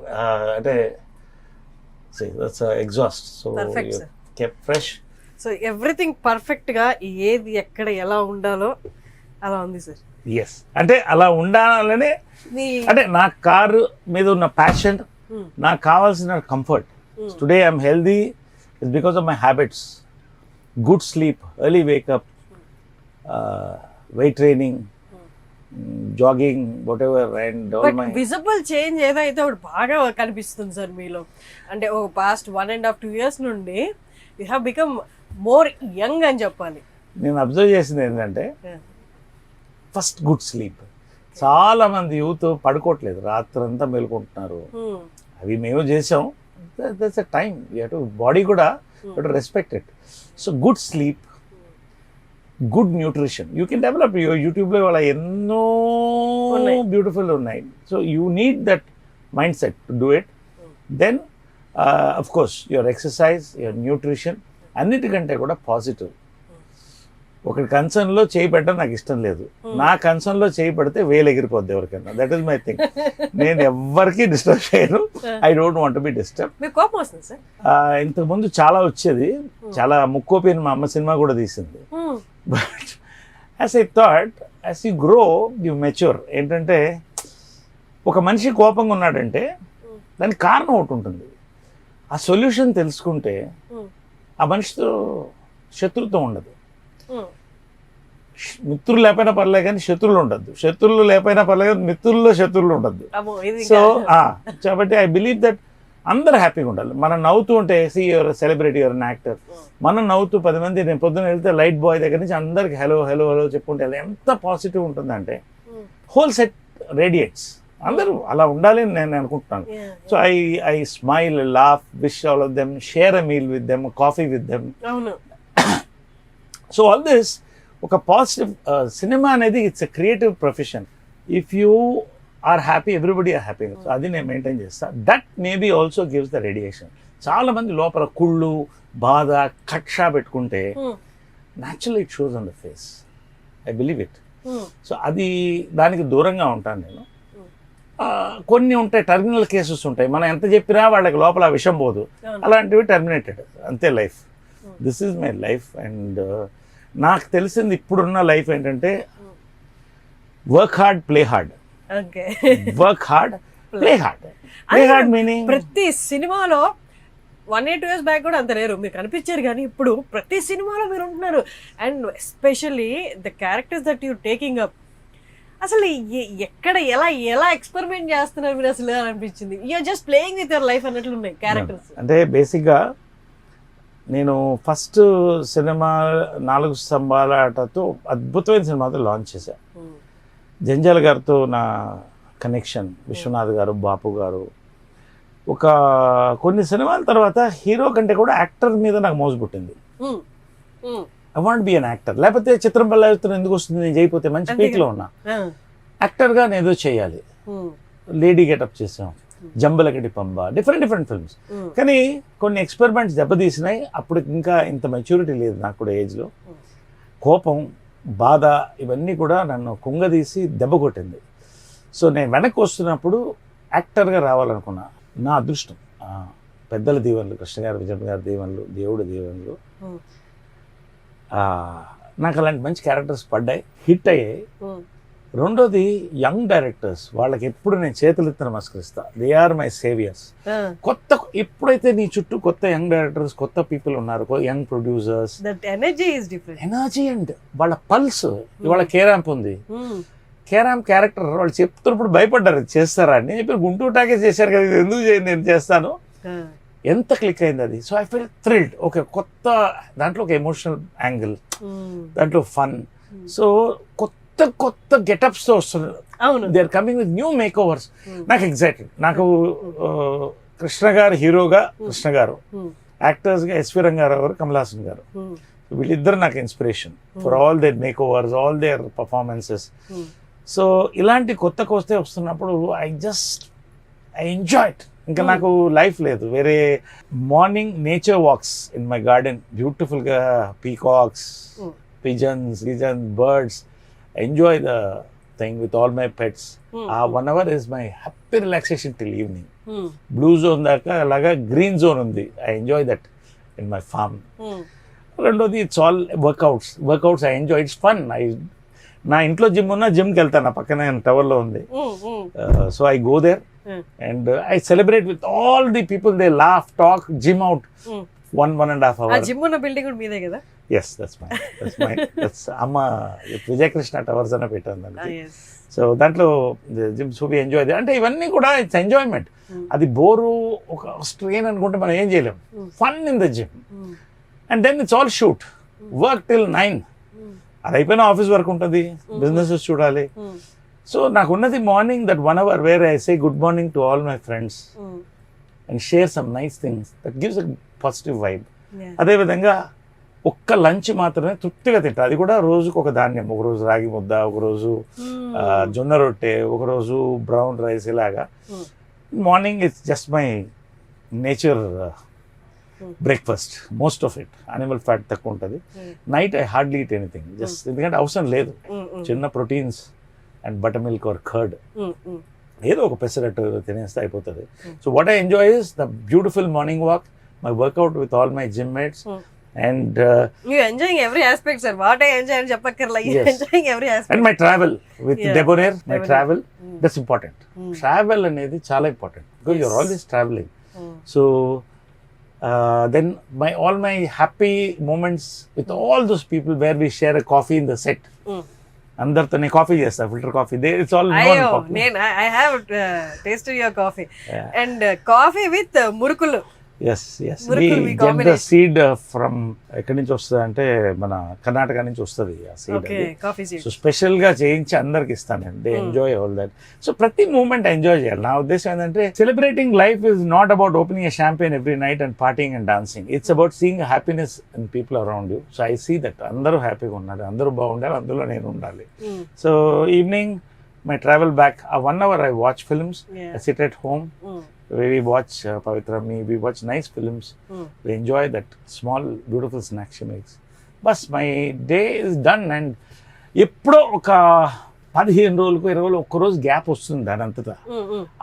see, that's a exhaust. So Perfect, you sir. kept fresh. So everything perfect గా ఏది ఎక్కడ ఎలా ఉండాలో అలా ఉంది sir. Yes, అంటే అలా ఉండాలనే. మీ అంటే నా కారు మీద ఉన్న ప్యాషన్, నాకు కావాల్సిన comfort. Today I'm healthy is because of my habits. Good sleep, early wake up, weight training, jogging, what ever. And all but my visible change ఏదైతే ఒకటి బాగా కనిపిస్తుంది సార్ మీలో. అంటే ఒక పాస్ట్ 1.5-2 years నుండి you have become more young అని చెప్పాలి. నేను అబ్జర్వ్ చేసింది ఏంటంటే ఫస్ట్ గుడ్ స్లీప్. చాలా మంది యూత్ పడుకోవట్లేదు, రాత్రంతా మేలుకుంటున్నారు. అవి మేము చేసాం. That's a time. బాడీ కూడా respect it. So good sleep, good nutrition you can develop. యూట్యూబ్లో వాళ్ళ ఎన్నో బ్యూటిఫుల్ ఉన్నాయి. So you need that mindset to do it. Then of course your exercise, your nutrition, అన్నిటికంటే కూడా positive. ఒకటి కన్సర్న్లో చేయి పెట్టడం నాకు ఇష్టం లేదు. నా కన్సర్న్లో చేయి పెడితే వేలు ఎగిరిపోద్ది ఎవరికైనా. That is my thing. నేను ఎవరికి డిస్టర్బ్ చేయను. I don't want be disturb. మీకు కోపం వస్తుంది సార్? ఇంతకుముందు చాలా వచ్చేది. చాలా ముక్కోపిని మా అమ్మ సినిమా కూడా తీసింది. But as I thought, as you grow you mature. ఏంటంటే ఒక మనిషి కోపంగా ఉన్నాడంటే దానికి కారణం ఒకటి ఉంటుంది. ఆ సొల్యూషన్ తెలుసుకుంటే ఆ మనిషితో శత్రుత్వం ఉండదు. మిత్రులు లేకపోయినా పర్లేదు కానీ శత్రువులు ఉండద్దు, శత్రువులు లేకపోయినా పర్లేదు కానీ మిత్రుల్లో శత్రువులు ఉండద్దు. సో కాబట్టి ఐ బిలీవ్ దట్ అందరూ హ్యాపీగా ఉండాలి. మనం నవ్వుతూ ఉంటే your celebrity, your an actor, మనం నవ్వుతూ 10 మంది, నేను పొద్దున్న వెళ్తే లైట్ బాయ్ దగ్గర నుంచి అందరికి హలో హలో హలో చెప్పుకుంటే అది ఎంత పాజిటివ్ ఉంటుందంటే హోల్ సెట్ రేడియేట్స్. అందరూ అలా ఉండాలి అని నేను అనుకుంటున్నాను. So I smile, laugh, wish all of them, share a meal with them, coffee with them. So all this ఒక పాజిటివ్ సినిమా అనేది it's a creative profession. If you are happy, everybody are happy. So అది నేను maintain చేస్తాను. That maybe also gives the radiation. చాలా మంది లోపల కుళ్ళు, బాధ, కక్ష పెట్టుకుంటే natural it shows on the face. I believe it. So అది దానికి దూరంగా ఉంటాను నేను. కొన్ని ఉంటాయి, టర్మినల్ కేసెస్ ఉంటాయి, మనం ఎంత చెప్పినా వాళ్ళకి లోపల ఆ విషయం పోదు, అలాంటివి టర్మినేటెడ్, అంతే life. This is my life. And నాకు తెలిసింది ఇప్పుడున్న లైఫ్ ఏంటంటే work hard, play hard. Work hard, play hard. Play hard meaning ప్రతి సినిమాలో 1 year 2 years బ్యాక్ కూడా అంత లేరు, మీరు కనిపించారు, కానీ ఇప్పుడు ప్రతి సినిమాలో మీరు ఉంటున్నారు. And especially the characters that you taking up, అసలు ఎక్కడ ఎలా ఎక్స్పెరిమెంట్ చేస్తున్నారు మీరు అసలు అనిపించింది. You're just playing with your life అన్నట్లు ఉన్నాయి క్యారెక్టర్స్. అంటే బేసిక్గా నేను ఫస్ట్ సినిమా 4 స్తంభాల ఆటతో అద్భుతమైన సినిమాతో లాంచ్ చేశాను. జంజాల గారితో నా కనెక్షన్, విశ్వనాథ్ గారు, బాపు గారు. కొన్ని సినిమాల తర్వాత హీరో కంటే కూడా యాక్టర్ మీద నాకు మోజు పుట్టింది. I want be an actor. లేకపోతే చిత్రం పల్లెత్తున ఎందుకు వస్తుంది, నేను చేయకపోతే మంచి పీక్లో ఉన్నా, యాక్టర్గా నేను ఏదో చేయాలి. లేడీ గెటప్ చేసాం, జంబలకటి పంబ, డిఫరెంట్ ఫిల్మ్స్. కానీ కొన్ని ఎక్స్పెరిమెంట్స్ దెబ్బతీసినాయి. అప్పుడు ఇంకా ఇంత మెచ్యూరిటీ లేదు నాకు కూడా ఏజ్లో. కోపం, బాధ ఇవన్నీ కూడా నన్ను కుంగదీసి దెబ్బ కొట్టింది. సో నేను వెనక్కి వస్తున్నప్పుడు యాక్టర్గా రావాలనుకున్నా. నా అదృష్టం, పెద్దల దీవెనలు, కృష్ణ గారు, విజయ్ గారి దీవెనలు, దేవుడి దీవెనలు, నాకు అలాంటి మంచి క్యారెక్టర్స్ పడ్డాయి, హిట్ అయ్యాయి. రెండోది యంగ్ డైరెక్టర్స్, వాళ్ళకి ఎప్పుడు నేను చేతులెత్తి నమస్కరిస్తా. They are my saviours. ఎప్పుడైతే నీ చుట్టూ కొత్త యంగ్ డైరెక్టర్స్, కొత్త పీపుల్ ఉన్నారు, యంగ్ ప్రొడ్యూసర్స్, ఎనర్జీ అండ్ వాళ్ళ పల్స్. ఇవాళ కేరాంప్ ఉంది, కేరాంప్ క్యారెక్టర్ వాళ్ళు చెప్తున్నప్పుడు భయపడ్డారు, చేస్తారా అని. నేను చెప్పి గుంటూరు టాకే చేశారు కదా, ఇది ఎందుకు చేయండి, నేను చేస్తాను. ఎంత క్లిక్ అయింది అది. So I feel thrilled. Okay, కొత్త దాంట్లో ఒక ఎమోషనల్ యాంగిల్, దాంట్లో ఫన్. సో కొత్త గెటప్స్తో వస్తున్నారు. They are coming with new makeovers. నాకు ఎగ్జైటెడ్. నాకు కృష్ణ గారు హీరోగా, కృష్ణ గారు యాక్టర్స్గా ఎస్వి రంగారావు గారు, కమల్ హాసన్ గారు, వీళ్ళిద్దరు నాకు inspiration for all their makeovers, all their performances. So ఇలాంటి కొత్తకు వస్తున్నప్పుడు ఐ ఎంజాయ్ ఇట్. ఇంకా నాకు లైఫ్ లేదు వేరే. Morning nature walks in my garden, బ్యూటిఫుల్గా peacocks, pigeons, birds. Enjoy the thing with all my pets. ఆ 1 hour is my happy relaxation till evening. Blue zone దాకా అలాగా గ్రీన్ జోన్ ఉంది. I enjoy that in my farm. రెండోది it's all workouts I enjoy. It's fun. నా ఇంట్లో gym ఉన్నా జిమ్కి వెళ్తాను, నా పక్కన టవర్లో ఉంది. So I go there and I celebrate with all the people. They laugh, talk, gym out 1.5 hours. Gym ఉన్న బిల్డింగ్ కూడా మీదే కదా? Yes, that's mine. That's అమ్మ విజయ కృష్ణ టవర్స్ అని పెట్టాను దానికి. సో దాంట్లో జిమ్, సో వి ఎంజాయ్. అంటే ఇవన్నీ కూడా ఇట్స్ ఎంజాయ్మెంట్. అది బోరు, ఒక స్ట్రెయిన్ అనుకుంటే మనం ఏం చేయలేం. Fun in the gym. And then it's all shoot, work till 9. అది అయిపోయిన ఆఫీస్ వర్క్ ఉంటుంది, బిజినెసెస్ చూడాలి. సో నాకు ఉన్నది morning that 1 hour where I say good morning to all my friends and share some nice things that gives a positive vibe. అదేవిధంగా ఒక్క lunch మాత్రమే తృప్తిగా తింటా. అది కూడా రోజుకు ఒక ధాన్యం, ఒకరోజు రాగి ముద్ద, ఒకరోజు జొన్న రొట్టె, ఒకరోజు బ్రౌన్ రైస్, ఇలాగా. Morning it's just my nature breakfast, most of it animal fat తక్కువ ఉంటుంది. Night I hardly eat anything, just ఎందుకంటే అవసరం లేదు. చిన్న proteins and butter milk are curd, ఏదో ఒక పెసరట్టు తినేస్తే అయిపోతుంది. So what I enjoy is the beautiful morning walk, my workout with all my gym mates, And You enjoying every aspect, sir. What I enjoy and చెప్పక్కర్లా. You Yes. enjoying every aspect. and my travel with Yeah. Debonair, my Debonair. travel, that's important. Travel అనేది చాలా important because you're always traveling. So then all my happy moments with all those people where we share a coffee in the set. అందరితో నేను coffee చేస్తా, filter coffee. It's all అయ్యో నేను I have tasted your coffee and coffee with మురుకులు. yes Miracle we we get the combination. seed from ఎక్కడి నుంచి వస్తుంది అంటే మన కర్ణాటక నుంచి వస్తుంది ఆ seed. Okay coffee seed. So special గా చేయించి అందరికి ఇస్తాను. They enjoy all that. So ప్రతి మూమెంట్ ఎంజాయ్ చేయాలి. నా ఉద్దేశం ఏంటంటే celebrating life is not about opening a champagne every night and partying and dancing. It's about seeing happiness in people around you. So I see that అందరూ హ్యాపీగా ఉండాలి, అందరూ బాగుండాలి, అందులో నేను ఉండాలి. So evening my travel back ఆ 1 hour I watch films. I sit at home. We watch Pavitra Me, we watch nice films. We enjoy that small beautiful snack she makes. Bas my day is done. And ఎప్పుడో ఒక 15 రోజులకు 20 రోజులు ఒక్క రోజు gap వస్తుంది దాని అంతటా.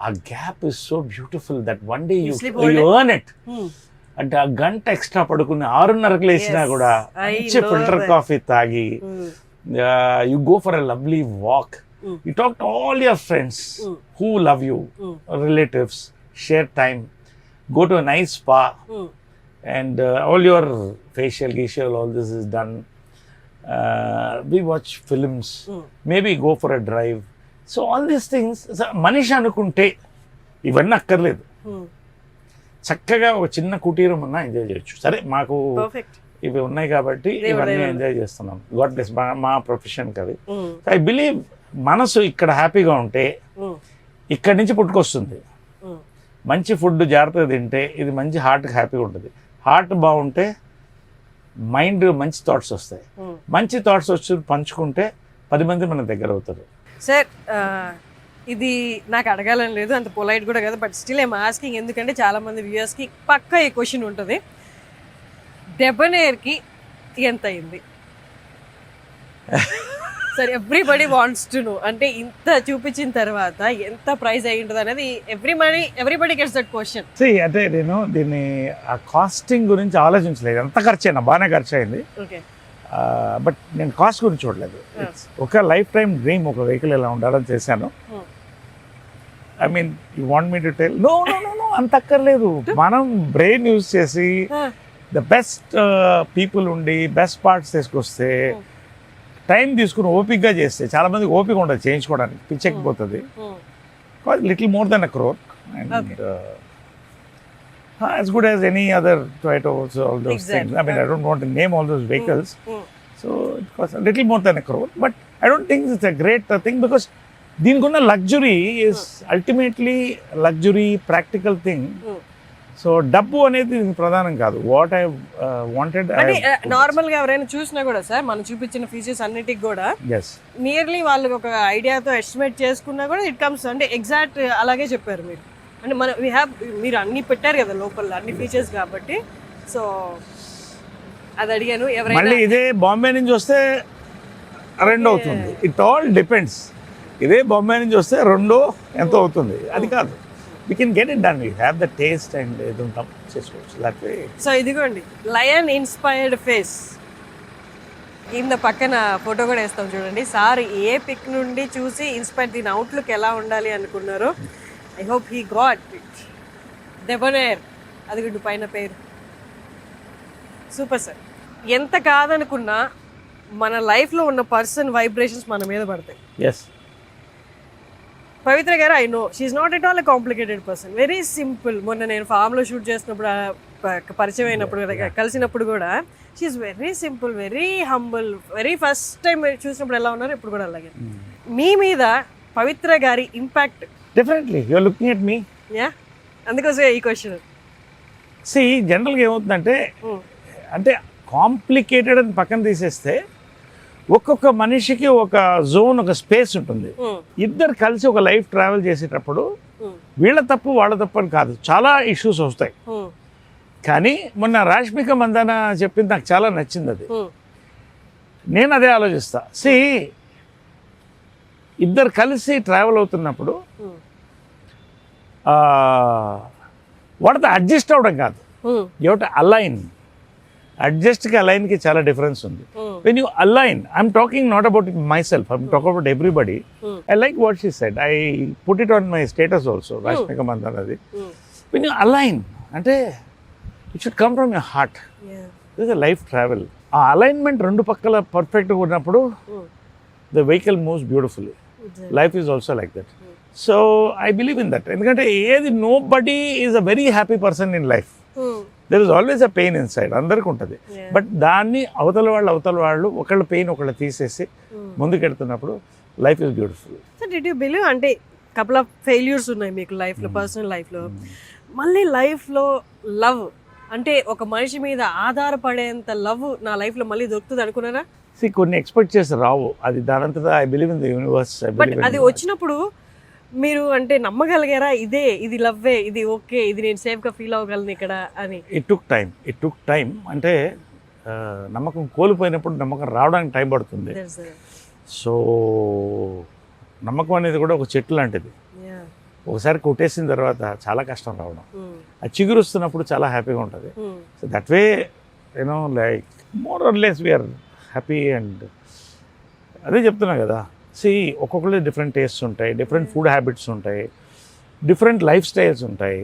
ఆ gap is so beautiful that one day you earn it. అంటే ఆ గంట ఎక్స్ట్రా పడుకుని 6:30కి లేచినా కూడా మంచి ఫిల్టర్ కాఫీ తాగి you go for a lovely walk. You talk to all your friends who love you, relatives, share time, go to a nice spa, and all your facial, all this is done. We watch films, maybe go for a drive. So all these things, manishi anukunte ivanna akkarledu. చక్కగా ఒక చిన్న కుటీరం ఉన్నా enjoy చేయొచ్చు. సరే మాకు ఇవి ఉన్నాయి కాబట్టి ఇవన్నీ ఎంజాయ్ చేస్తున్నాం. గాడ్ బ్లెస్ మా ప్రొఫెషన్ కది. ఐ బిలీవ్ మనసు ఇక్కడ హ్యాపీగా ఉంటే ఇక్కడి నుంచి పుట్టుకొస్తుంది. మంచి ఫుడ్ జాగ్రత్తగా తింటే ఇది మంచి హార్ట్కి హ్యాపీగా ఉంటుంది. హార్ట్ బాగుంటే మైండ్ మంచి థాట్స్ వస్తాయి. మంచి థాట్స్ వచ్చి పంచుకుంటే 10 మంది మన దగ్గర అవుతారు. సార్ ఇది నాకు అడగాలని లేదు, అంత పొలైట్ కూడా కదా, బట్ స్టిల్ ఐమ్ ఆస్కింగ్. ఎందుకంటే చాలా మంది వ్యూయర్స్కి పక్కా ఈ క్వశ్చన్ ఉంటుంది. డెబనేర్కి ఎంత అయింది? Sir everybody wants to know. అంటే ఇంత చూపించిన తర్వాత ఎంత ప్రైస్ అయి ఉంటుంది అనేది ఎవ్రీబడి గెట్స్ దట్ క్వశ్చన్. అంటే నేను దీన్ని ఆ కాస్టింగ్ గురించి ఆలోచించలేదు. ఎంత ఖర్చు అయినా బాగానే ఖర్చు అయింది. ఓకే బట్ నేను కాస్ట్ గురించి చూడలేదు. ఒక లైఫ్ టైం డ్రీమ్ ఒక వెహికల్ ఎలా ఉండాలని చేశాను. I mean you want me to tell? No no no no అంత అక్కర్లేదు. మనం బ్రెయిన్ యూజ్ చేసి ద బెస్ట్ పీపుల్ ఉండి బెస్ట్ పార్ట్స్ తీసుకొస్తే, టైం తీసుకుని ఓపిక్గా చేస్తే, చాలా మందికి ఓపిక ఉండదు చేయించుకోవడానికి, పిచ్చెక్కిపోతుంది. Little more than 1 crore and as good as any other Toyota, also all those things. I mean, I don't want to name all those vehicles. So it costs a little more than 1 crore, but I don't think it's a great thing because దీనికున్న luxury is ultimately luxury, practical thing. So డబ్బు అనేది ప్రధానం కాదు. What I wanted అంటే normal గా ఎవరైనా చూసినా కూడా sir మనం చూపించిన ఫీచర్స్ అన్నిటికి కూడా నియర్లీ వాళ్ళకి ఒక ఐడియాతో ఎస్టిమేట్ చేసుకున్నా కూడా ఇట్ కమ్స్ అంటే ఎగ్జాక్ట్ అలాగే చెప్పారు మీరు. అంటే మన మీరు అన్ని పెట్టారు కదా లోపల అన్ని ఫీచర్స్ కాబట్టి. సో అది అడిగాను. మళ్ళీ ఇదే బాంబే నుంచి వస్తే 2 అవుతుంది. It all depends. ఇదే బాంబే నుంచి వస్తే 2 ఎంతో అవుతుంది. అది కాదు, we can get it done. We have the taste and don't చేసుకోవచ్చు that way. సో ఇదిగోండి లయన్ ఇన్స్పైర్డ్ ఫేస్. కింద పక్కన ఫోటో కూడా వేస్తాం చూడండి. సార్ ఏ పిక్ నుండి చూసి ఇన్స్పైర్, దీని అవుట్లుక్ ఎలా ఉండాలి అనుకున్నారో. I hope he got it. Debonair అది పైన పేరు. Super sir. ఎంత కాదనుకున్నా మన లైఫ్లో ఉన్న పర్సన్ వైబ్రేషన్స్ మన మీద పడతాయి. Yes Pavitra garu, I know she's not at all a complicated person, very simple. మొన్న నేను ఫామ్లో షూట్ చేసినప్పుడు పరిచయం అయినప్పుడు కలిసినప్పుడు కూడా she's very simple, very humble. Very first time చూసినప్పుడు ఎలా ఉన్నారు ఇప్పుడు కూడా అలాగే. మీ మీద పవిత్ర గారి impact definitely you are looking at me. Yeah, అందుకోసం ఈ క్వశ్చన్. సి జనరల్గా ఏమవుతుందంటే, అంటే కాంప్లికేటెడ్ అని పక్కన తీసేస్తే ఒక్కొక్క మనిషికి ఒక జోన్, ఒక స్పేస్ ఉంటుంది. ఇద్దరు కలిసి ఒక లైఫ్ ట్రావెల్ చేసేటప్పుడు వీళ్ళ తప్పు వాళ్ళ తప్పు అని కాదు, చాలా ఇష్యూస్ వస్తాయి. కానీ మొన్న రాష్మిక మందాన చెప్పింది నాకు చాలా నచ్చింది. అది నేను అదే ఆలోచిస్తా. సి ఇద్దరు కలిసి ట్రావెల్ అవుతున్నప్పుడు వాటితో అడ్జస్ట్ అవ్వడం కాదు, ఏమిటి అలైన్. అడ్జస్ట్కి అలైన్కి చాలా డిఫరెన్స్ ఉంది. When you align, I'm talking not about my self, I'm talk about everybody. I like what she said, I put it on my status also, Rashmika Mandan అది. వెన్ యూ అలైన్ అంటే it should come from your heart. This is life travel. ఆ alignment రెండు పక్కల పర్ఫెక్ట్గా ఉన్నప్పుడు the vehicle moves beautifully. Life is also like that. So I believe in that. ఎందుకంటే ఏది no body is a very happy person in life. There is always a pain in side, అందరికీ ఉంటుంది. But దాన్ని అవతల వాళ్ళు ఒకళ్ళ pain ఒకళ్ళు తీసేసి ముందుకెడుతున్నప్పుడు life is beautiful. So did you believe, అంటే కపుల్ ఆఫ్ ఫెయిల్యూర్స్ ఉన్నాయి మీకు లైఫ్లో, పర్సనల్ లైఫ్లో, మళ్ళీ లైఫ్లో లవ్ అంటే ఒక మనిషి మీద ఆధారపడేంత లవ్ నా లైఫ్లో మళ్ళీ దొరుకుతుంది అనుకున్నారా? కొన్ని ఎక్స్పెక్ట్ చేసి రావు, అది దానంతటా I believe in the universe. But అది వచ్చినప్పుడు మీరు అంటే నమ్మగలిగారా ఇది లవ్వే, ఇది ఓకే, ఇది నేను సేఫ్గా ఫీల్ అవ్వగలను ఇక్కడ అని? It took time. అంటే నమ్మకం కోల్పోయినప్పుడు నమ్మకం రావడానికి టైం పడుతుంది. సో నమ్మకం అనేది కూడా ఒక చెట్టు లాంటిది. ఒకసారి కొట్టేసిన తర్వాత చాలా కష్టం రావడం. ఆ చిగురు వస్తున్నప్పుడు చాలా హ్యాపీగా ఉంటుంది. So that way you know like more or less we're happy. And అదే చెప్తున్నా కదా, ఒక్కొక్కరు డిఫరెంట్ టేస్ట్స్ ఉంటాయి, డిఫరెంట్ ఫుడ్ హ్యాబిట్స్ ఉంటాయి, డిఫరెంట్ లైఫ్ స్టైల్స్ ఉంటాయి,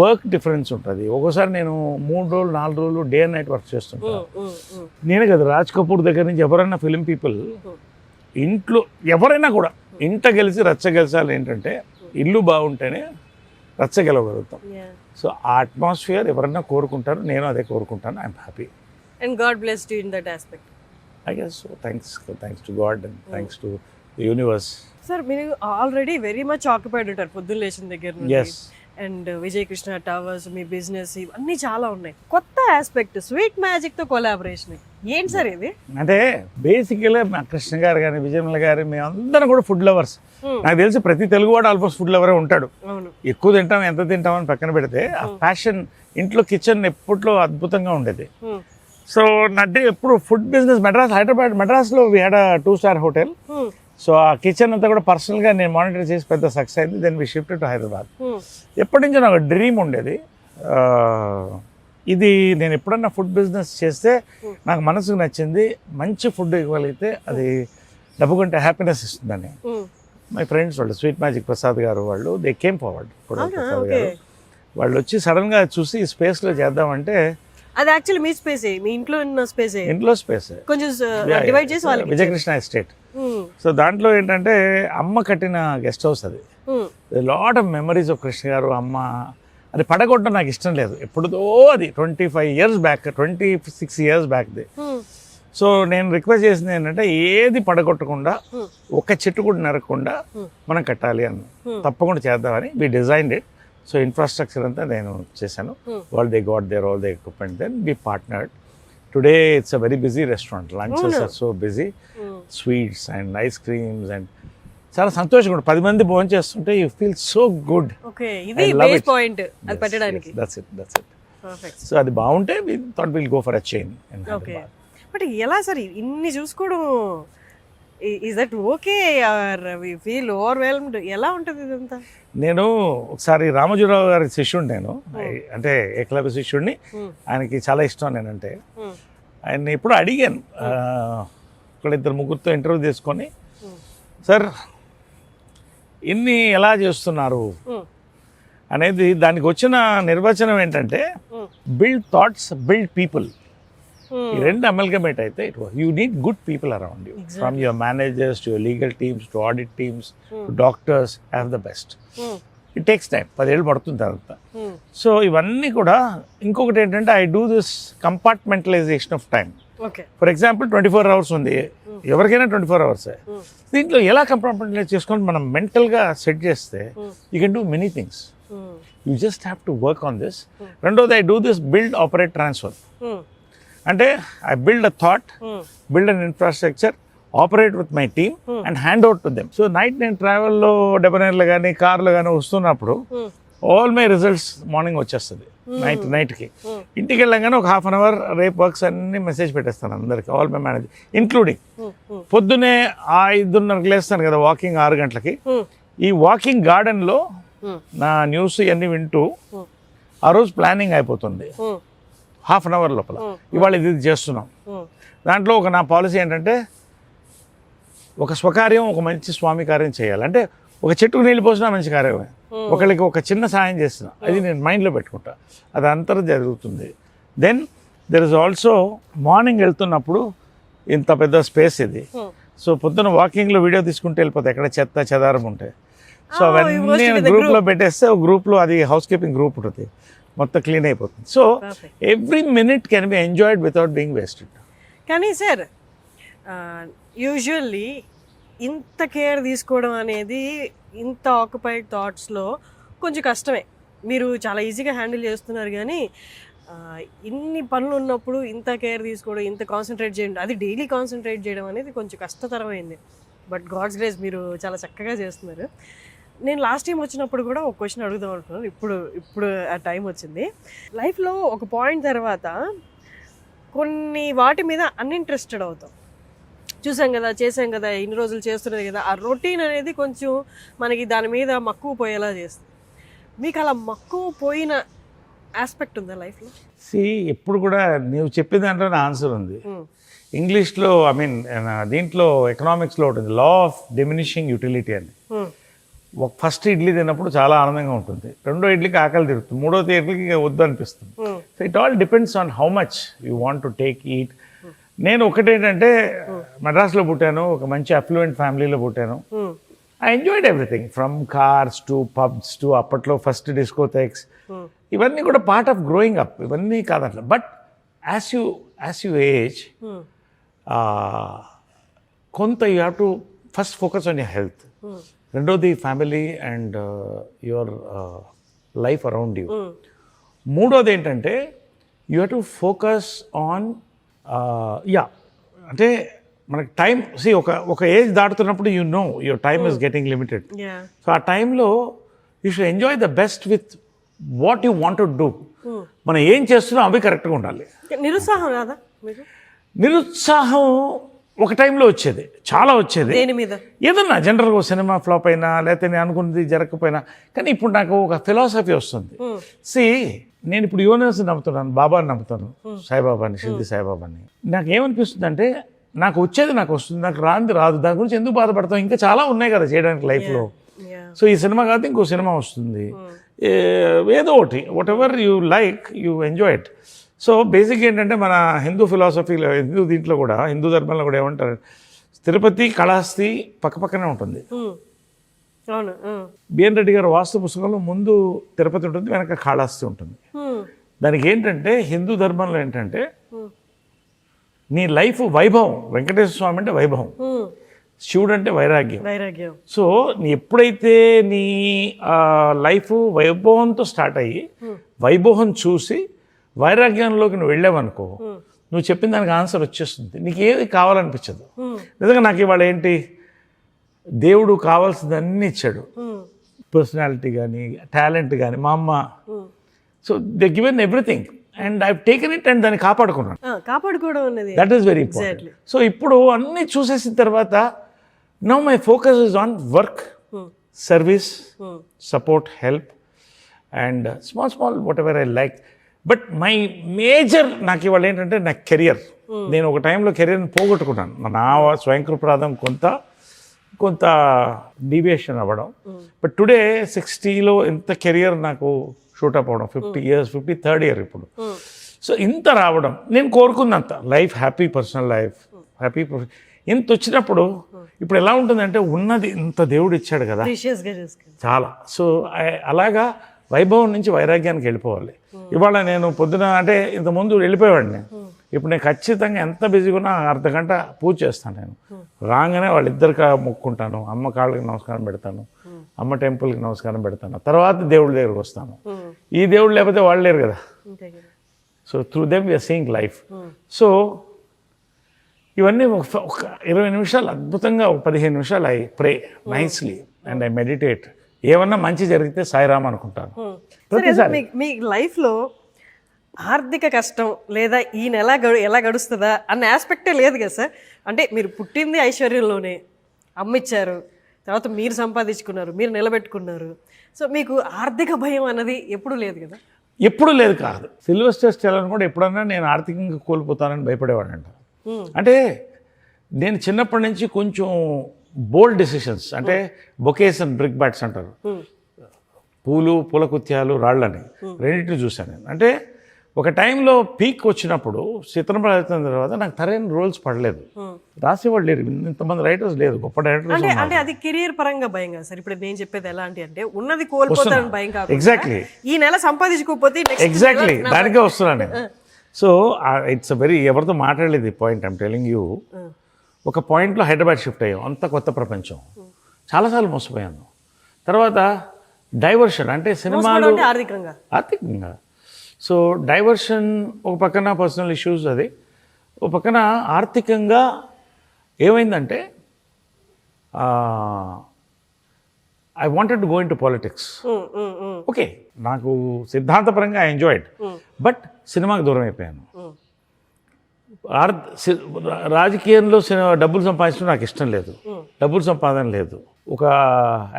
వర్క్ డిఫరెన్స్ ఉంటుంది. ఒక్కోసారి నేను 3 రోజులు 4 రోజులు డే అండ్ నైట్ వర్క్ చేస్తుంటాను. నేనే కదా, రాజ్ కపూర్ దగ్గర నుంచి ఎవరైనా ఫిలిం పీపుల్ ఇంట్లో ఎవరైనా కూడా ఇంట గెలిచి రచ్చ గెలిచాలి. ఏంటంటే ఇల్లు బాగుంటేనే రచ్చ గెలవగలుగుతాం. సో ఆ అట్మాస్ఫియర్ ఎవరైనా కోరుకుంటారు, నేను అదే కోరుకుంటాను. I'm happy. And God blessed you in that aspect. I guess so. Thanks to God and thanks to the universe. Sir మీరు ఆల్రెడీ వెరీ మచ్ ఆక్యుపైడ్ ఉంటారు పొద్దున్న లేచిన దగ్గర నుంచి. And Vijay Krishna towers, me business, ఇవన్నీ చాలా ఉన్నాయి. కొత్త ఆస్పెక్ట్ స్వీట్ మ్యాజిక్ తో కొలాబరేషన్ ఏంటి సార్ ఇది? అంటే బేసిక్గా మా కృష్ణ గారు కానీ విజయమల గారు మేము అందరం కూడా ఫుడ్ లవర్స్. నాకు తెలిసి ప్రతి తెలుగువాడు ఆల్మోస్ట్ ఫుడ్ లవరే ఉంటాడు. ఎక్కువ తింటాం, ఎంత తింటామని పక్కన పెడితే ఆ ప్యాషన్ ఇంట్లో కిచెన్ ఎప్పట్లో అద్భుతంగా ఉండేది. సో అంటే ఎప్పుడు ఫుడ్ బిజినెస్ హైదరాబాద్ మెడ్రాస్లో we had 2-star hotel. So ఆ కిచెన్ అంతా కూడా పర్సనల్గా నేను మానిటర్ చేసి పెద్ద సక్సెస్ అయింది. Then we shifted to Hyderabad. ఎప్పటి నుంచో నాకు డ్రీమ్ ఉండేది, ఇది నేను ఎప్పుడన్నా ఫుడ్ బిజినెస్ చేస్తే నాకు మనసుకు నచ్చింది, మంచి ఫుడ్ ఇవ్వగలిగితే అది డబ్బు కంటే హ్యాపీనెస్ ఇస్తుందని. మై ఫ్రెండ్స్ వాళ్ళు స్వీట్ మ్యాజిక్ ప్రసాద్ గారు వాళ్ళు దే కేమ్ ఫార్వర్డ్. ప్రసాద్ గారు వాళ్ళు వచ్చి సడన్గా చూసి ఈ స్పేస్లో చేద్దామంటే, అది యాక్చువల్లీ మీ స్పేస్, మీ ఇంట్లో ఉన్న స్పేస్, ఇంట్లో స్పేస్ కొంచెం డివైడ్ చేసి వాళ్ళకి విజయకృష్ణ ఎస్టేట్. సో దాంట్లో ఏంటంటే అమ్మ కట్టిన గెస్ట్ హౌస్ అది. Lot of memories of Krishna గారు, అమ్మ. అది పడగొట్టడం నాకు ఇష్టం లేదు. ఎప్పుడుదో అది 25 years బ్యాక్, 26 years బ్యాక్ది. సో నేను రిక్వెస్ట్ చేసింది ఏంటంటే ఏది పడగొట్టకుండా, ఒక చెట్టు కూడా నరకకుండా మనం కట్టాలి అని. తప్పకుండా చేద్దామని we designed it. So infrastructure అంతా నేను చేశాను. వాళ్ళు they got their all the equipment. Then we partnered. Today it's a very busy restaurant. Lunches are so busy. Sweets and ice creams and చాలా సంతోషంగా ఉంటుంది. 10 మంది భోజనం చేస్తుంటే you feel so good. So అది బాగుంటే we thought will go for a chain. But ఎలా sir ఇన్ని చూసుకోవడం, is that okay or we feel overwhelmed? ఎలా ఉంటుంది ఇదంతా? నేను ఒకసారి రామోజీరావు గారి శిష్యుడు, నేను అంటే ఏకలవ్య శిష్యుడిని. ఆయనకి చాలా ఇష్టం నేనంటే. ఆయన్ని ఎప్పుడు అడిగాను, ఇక్కడ 2-3 ఇంటర్వ్యూ తీసుకొని, సార్ ఇన్ని ఎలా చేస్తున్నారు అనేది. దానికి వచ్చిన నిర్వచనం ఏంటంటే బిల్డ్ థాట్స్, బిల్డ్ పీపుల్. ఈ రెండు అమల్గమేట్ అయితే you need good people around you, from your managers to your legal teams to audit teams to doctors. Have the best. It takes time, 10 ఏళ్ళు పడుతుంది తర్వాత. సో ఇవన్నీ కూడా. ఇంకొకటి ఏంటంటే I do this compartmentalization of time. For example 24 hours ఉంది, ఎవరికైనా 24 hours. దీంట్లో ఎలా కంపార్ట్మెంటలైజ్ చేసుకొని మనం మెంటల్గా సెట్ చేస్తే you can do many things. You just have to work on this. రెండోది I do this build, operate, transfer. అంటే I build a thought, build an infrastructure, operate with my team and hand out to them. So night నేను ట్రావెల్లో డెబనైర్లో కానీ కార్లో కానీ వస్తున్నప్పుడు all my results morning వచ్చేస్తుంది. నైట్కి ఇంటికి వెళ్ళగానే ఒక 1/2 hour రేపు వర్క్స్ అన్ని మెసేజ్ పెట్టేస్తాను అందరికి, ఆల్ మై మేనేజర్ ఇంక్లూడింగ్. పొద్దున్నే 5:30కి లేస్తాను కదా వాకింగ్, 6 గంటలకి. ఈ వాకింగ్ గార్డెన్లో నా న్యూస్ ఇవన్నీ వింటూ ఆ రోజు ప్లానింగ్ అయిపోతుంది. హాఫ్ అన్ అవర్ లోపల ఇవాళ ఇది చేస్తున్నాం. దాంట్లో నా పాలసీ ఏంటంటే ఒక స్వకార్యం, ఒక మంచి స్వామి కార్యం చేయాలి. అంటే ఒక చెట్టుకు నీళ్ళు పోసినా మంచి కార్యమే, ఒకళ్ళకి ఒక చిన్న సాయం చేస్తున్నా, అది నేను మైండ్లో పెట్టుకుంటా, అది అంతా జరుగుతుంది. Then there is also morning వెళ్తున్నప్పుడు ఇంత పెద్ద స్పేస్ ఇది, సో పొద్దున్న వాకింగ్లో వీడియో తీసుకుంటే వెళ్ళిపోతాయి ఎక్కడ చెత్త చెదారం ఉంటాయి. సో అవన్నీ గ్రూప్లో పెట్టేస్తే ఒక గ్రూప్లో అది హౌస్ కీపింగ్ గ్రూప్ ఉంటుంది, మొత్తం క్లీన్ అయిపోతుంది. So every minute can be enjoyed without being wasted. కానీ సార్ యూజువల్లీ ఇంత కేర్ తీసుకోవడం అనేది ఇంత ఆక్యుపైడ్ థాట్స్లో కొంచెం కష్టమే. మీరు చాలా ఈజీగా హ్యాండిల్ చేస్తున్నారు, కానీ ఇన్ని పనులు ఉన్నప్పుడు ఇంత కేర్ తీసుకోవడం, ఇంత కాన్సన్ట్రేట్ చేయడం, అది డైలీ కాన్సన్ట్రేట్ చేయడం అనేది కొంచెం కష్టతరమైంది. బట్ గాడ్స్ గ్రేస్ మీరు చాలా చక్కగా చేస్తున్నారు. నేను లాస్ట్ టైం వచ్చినప్పుడు కూడా ఒక క్వశ్చన్ అడుగుదాం అనుకున్నాను, ఇప్పుడు ఆ టైం వచ్చింది. లైఫ్లో ఒక పాయింట్ తర్వాత కొన్ని వాటి మీద అన్ఇంట్రెస్టెడ్ అవుతాం. చూసాం కదా, చేసాం కదా, ఇన్ని రోజులు చేస్తున్నది కదా, ఆ రొటీన్ అనేది కొంచెం మనకి దాని మీద మక్కువ పోయేలా చేస్తుంది. మీకు అలా మక్కువ పోయిన ఆస్పెక్ట్ ఉందా లైఫ్లో? ఎప్పుడు కూడా నువ్వు చెప్పిన దాంట్లో నా ఆన్సర్ ఉంది. ఇంగ్లీష్లో దీంట్లో ఎకనామిక్స్లో ఉంటుంది, లా ఆఫ్ డిమినిషింగ్ యూటిలిటీ అని. ఫస్ట్ ఇడ్లీ తిన్నప్పుడు చాలా ఆనందంగా ఉంటుంది, రెండో ఇడ్లీకి ఆకలి తిరుగుతుంది, మూడో ఇడ్లీకి వద్దు అనిపిస్తుంది. So it all depends on how much you want to take eat. నేను ఒకటేంటంటే మద్రాస్లో పుట్టాను, ఒక మంచి అఫ్లూయెంట్ ఫ్యామిలీలో పుట్టాను. I enjoyed everything from cars to pubs to అప్పట్లో ఫస్ట్ డిస్కోథెక్స్, ఇవన్నీ కూడా పార్ట్ ఆఫ్ గ్రోయింగ్ అప్, ఇవన్నీ కాదట్లా. బట్ యాజ్ యూ ఏజ్ కొంత you have to first focus on your health, రెండోది family and your life around you, మూడోది ఏంటంటే you have to focus on అంటే మనకి టైం ఒక ఏజ్ దాటుతున్నప్పుడు you know your time is getting limited. So ఆ టైంలో you should enjoy the best with what you want to do. మనం ఏం చేస్తున్నాం అవి కరెక్ట్గా ఉండాలి. నిరుత్సాహం రాదా? నిరుత్సాహం ఒక టైంలో వచ్చేది, చాలా వచ్చేది. ఏదన్నా జనరల్గా ఒక సినిమా ఫ్లాప్ అయినా లేకపోతే నేను అనుకున్నది జరగకపోయినా. కానీ ఇప్పుడు నాకు ఒక ఫిలాసఫీ వస్తుంది. నేను ఇప్పుడు యూనివర్స్ని నమ్ముతున్నాను, బాబాని నమ్ముతాను, సాయిబాబాని, షిర్డీ సాయిబాబాని. నాకు ఏమనిపిస్తుంది అంటే నాకు వచ్చేది నాకు వస్తుంది, నాకు రాంది రాదు, దాని గురించి ఎందుకు బాధపడతాం, ఇంకా చాలా ఉన్నాయి కదా చేయడానికి లైఫ్లో. సో ఈ సినిమా కాదు ఇంకో సినిమా వస్తుంది, ఏదో ఒకటి, what ever you like you enjoy it. So basic ఏంటంటే మన హిందూ ఫిలాసఫీలో, దీంట్లో కూడా, హిందూ ధర్మంలో కూడా ఏమంటారు, తిరుపతి కాళహస్తి పక్కపక్కనే ఉంటుంది. బిఎన్ రెడ్డి గారు వాస్తు పుస్తకంలో ముందు తిరుపతి ఉంటుంది, వెనక కాళహస్తి ఉంటుంది. దానికి ఏంటంటే హిందూ ధర్మంలో ఏంటంటే నీ లైఫ్ వైభవం, వెంకటేశ్వర స్వామి అంటే వైభవం, శివుడు అంటే వైరాగ్యం. సో నీ ఎప్పుడైతే నీ లైఫ్ వైభవంతో స్టార్ట్ అయ్యి వైభవం చూసి వైరాగ్యంలోకి నువ్వు వెళ్ళావనుకో, నువ్వు చెప్పిన దానికి ఆన్సర్ వచ్చేస్తుంది, నీకు ఏది కావాలనిపించదు. నిజంగా నాకు ఇవాళ ఏంటి, దేవుడు కావాల్సింది అన్నీ ఇచ్చాడు, పర్సనాలిటీ కానీ టాలెంట్ కానీ, మా అమ్మ. So they given everything and I taken it and దాన్ని కాపాడుకోవడం అనేది that is very important. So ఇప్పుడు అన్నీ చూసేసిన తర్వాత now my focus is on work, service, support, help and small what ever I like. But my major నాకు ఇవాళ ఏంటంటే నా కెరియర్. నేను ఒక టైంలో కెరియర్ని పోగొట్టుకున్నాను, నా స్వయంకృపరాధం కొంత డీవియేషన్ అవ్వడం. బట్ టుడే 60లో ఎంత కెరియర్ నాకు షూటప్ అవ్వడం, 50 years, 53rd year ఇప్పుడు. సో ఇంత రావడం నేను కోరుకున్నంత life, happy personal life, happy ఇంత వచ్చినప్పుడు ఇప్పుడు ఎలా ఉంటుందంటే ఉన్నది ఇంత దేవుడు ఇచ్చాడు కదా చాలా. సో అలాగా వైభవం నుంచి వైరాగ్యానికి వెళ్ళిపోవాలి. ఇవాళ నేను పొద్దున అంటే ఇంతకుముందు వెళ్ళిపోయేవాడిని, ఇప్పుడు నేను ఖచ్చితంగా ఎంత బిజీగా ఉన్నా అర్ధగంట పూజ చేస్తాను. నేను రాగానే వాళ్ళిద్దరికి మొక్కుంటాను, అమ్మ కాళ్ళకి నమస్కారం పెడతాను, అమ్మ టెంపుల్కి నమస్కారం పెడతాను, తర్వాత దేవుడి దగ్గరికి వస్తాను. ఈ దేవుడు లేకపోతే వాళ్ళు లేరు కదా. So through them we're seeing life. So ఇవన్నీ ఒక 20 నిమిషాలు అద్భుతంగా, ఒక 15 నిమిషాలు I pray nicely and I meditate. ఏమన్నా మంచి జరిగితే సాయిరామ్ అనుకుంటాను. మీ లైఫ్లో ఆర్థిక కష్టం లేదా ఈ నెల ఎలా గడుస్తుందా అన్న ఆస్పెక్టే లేదు కదా సార్. అంటే మీరు పుట్టింది ఐశ్వర్యంలోనే, అమ్మిచ్చారు, తర్వాత మీరు సంపాదించుకున్నారు, మీరు నిలబెట్టుకున్నారు. సో మీకు ఆర్థిక భయం అన్నది ఎప్పుడూ లేదు కదా? ఎప్పుడూ లేదు కాదు. సిల్వెస్టర్ స్టెలోన్ కూడా ఎప్పుడన్నా నేను ఆర్థికంగా కోల్పోతానని భయపడేవాడంట. అంటే నేను చిన్నప్పటి నుంచి కొంచెం బోల్డ్ డెసిషన్స్, అంటే బొకేస్ అండ్ బ్రిక్ బ్యాట్స్ అంటారు, పూల కుత్యాలు రాళ్ళని రెండింటిని చూశాను నేను. అంటే ఒక టైంలో పీక్ వచ్చినప్పుడు చిత్రం అయిన తర్వాత నాకు సరైన రోల్స్ పడలేదు, రాసేవాళ్ళు లేరు, ఇంతమంది రైటర్స్ లేరు, గొప్ప డైరెక్టర్స్. అంటే అది కెరియర్ పరంగా భయం కదా సార్. ఇప్పుడు నేను చెప్పేది ఎలాంటి అంటే ఉన్నది కోల్పోతారని భయం కాదు. ఎగ్జాక్ట్లీ, ఈ నెల సంపాదించుకోకపోతే ఎగ్జాక్ట్లీ దానికే వస్తున్నాను నేను. సో ఇట్స్ వెరీ, ఎవరితో మాట్లాడలేదు ఈ పాయింట్, ఐమ్ టెలింగ్ యూ. ఒక పాయింట్లో హైదరాబాద్ షిఫ్ట్ అయ్యాం, అంత కొత్త ప్రపంచం, చాలాసార్లు మోసపోయాను. తర్వాత డైవర్షన్, అంటే సినిమాలు ఆర్థికంగా. సో డైవర్షన్ ఒక పక్కన పర్సనల్ ఇష్యూస్, అది ఒక పక్కన ఆర్థికంగా ఏమైందంటే I wanted to go in to politics. Okay, నాకు సిద్ధాంతపరంగా ఐ ఎంజాయ్డ్, బట్ సినిమాకి దూరం అయిపోయాను. రాజకీయంలో డబ్బులు సంపాదించడం నాకు ఇష్టం లేదు, డబ్బులు సంపాదన లేదు. ఒక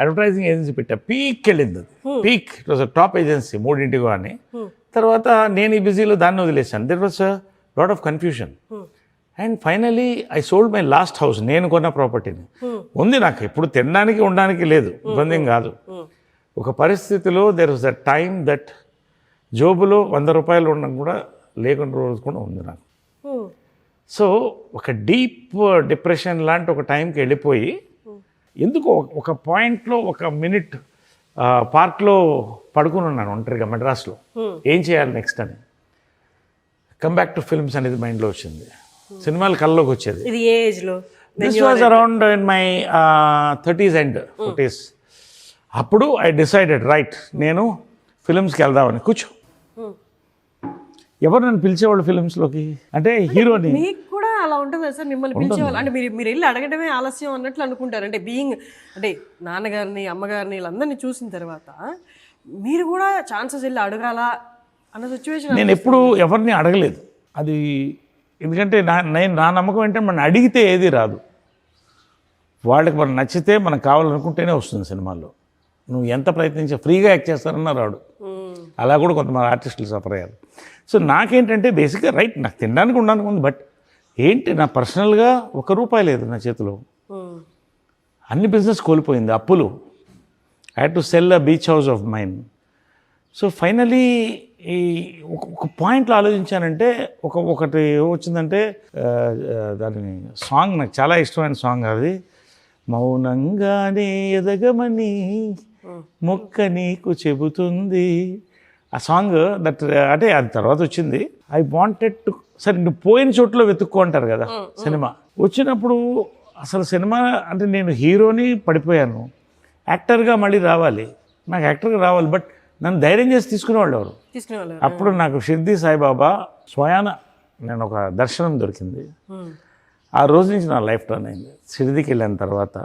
అడ్వర్టైజింగ్ ఏజెన్సీ పెట్టా, పీక్ వెళ్ళింది అది, peak. It was top agency, 3 అని. తర్వాత నేను ఈ బిజీలో దాన్ని వదిలేసాను. There was a lot of confusion. And finally I sold my last house, నేను కొన్న ప్రాపర్టీని. ఉంది నాకు, ఎప్పుడు తినడానికి ఉండడానికి లేదు, ఇబ్బంది ఏం కాదు. ఒక పరిస్థితిలో there was a time that జోబులో 100 రూపాయలు ఉండడం కూడా లేకుండా రోజు కూడా ఉంది నాకు. సో ఒక డీప్ డిప్రెషన్ లాంటి ఒక టైంకి వెళ్ళిపోయి, ఎందుకో ఒక పాయింట్లో ఒక మినిట్ పార్క్లో పడుకుని ఉన్నాను ఒంటరిగా మెడ్రాస్లో, ఏం చేయాలి నెక్స్ట్ అని. కమ్ బ్యాక్ టు ఫిల్మ్స్ అనేది మైండ్లో వచ్చింది, సినిమాలు కళ్ళలోకి వచ్చేది. ఇది ఏ ఏజ్లో? This was around in my 30s end 40s. అప్పుడు ఐ డిసైడెడ్, రైట్, నేను ఫిల్మ్స్కి వెళ్దామని. కూర్చో, ఎవరు నన్ను పిలిచేవాళ్ళు ఫిల్మ్స్లోకి, అంటే హీరోని. మీకు కూడా అలా ఉంటుంది సార్, మిమ్మల్ని పిలిచేవాళ్ళు అంటే మీరు వెళ్ళి అడగడమే ఆలస్యం అన్నట్లు అనుకుంటారు. అంటే బీయింగ్, అంటే నాన్నగారిని అమ్మగారిని వీళ్ళందరినీ చూసిన తర్వాత మీరు కూడా ఛాన్సెస్ వెళ్ళి అడగాలా అన్న సిచ్యువేషన్. నేను ఎప్పుడు ఎవరిని అడగలేదు అది, ఎందుకంటే నా నమ్మకం ఏంటంటే మనం అడిగితే ఏది రాదు. వాళ్ళకి మనం నచ్చితే మనకు కావాలనుకుంటేనే వస్తుంది సినిమాల్లో. నువ్వు ఎంత ప్రయత్నించా ఫ్రీగా యాక్ట్ చేస్తారన్నా రాడు. అలా కూడా కొంతమంది ఆర్టిస్టులు సఫర్ అయ్యారు. సో నాకేంటంటే బేసిక్గా రైట్, నాకు తినడానికి ఉండడానికి ఉంది, బట్ ఏంటి నా పర్సనల్గా ₹1 లేదు నా చేతిలో. అన్ని బిజినెస్ కోల్పోయింది, అప్పులు. I had to sell a beach house of mine. So finally ఈ ఒక పాయింట్లో ఆలోచించానంటే, ఒకటి వచ్చిందంటే దాని సాంగ్ నాకు చాలా ఇష్టమైన సాంగ్ అది, మౌనంగానే ఎదగమని మొక్క నీకు చెబుతుంది. ఆ సాంగ్ దట్, అంటే అది తర్వాత వచ్చింది. ఐ వాంటెడ్ టు, సరే నువ్వు పోయిన చోట్ల వెతుక్కో అంటారు కదా సినిమా. వచ్చినప్పుడు అసలు సినిమా అంటే నేను హీరోని పడిపోయాను, యాక్టర్గా మళ్ళీ రావాలి, నాకు యాక్టర్గా రావాలి, బట్ నన్ను ధైర్యం చేసి తీసుకునేవాళ్ళు ఎవరు? అప్పుడు నాకు షిర్దీ సాయిబాబా స్వయాన నేను ఒక దర్శనం దొరికింది. ఆ రోజు నుంచి నా లైఫ్ టర్న్ అయింది. షిర్దీకి వెళ్ళిన తర్వాత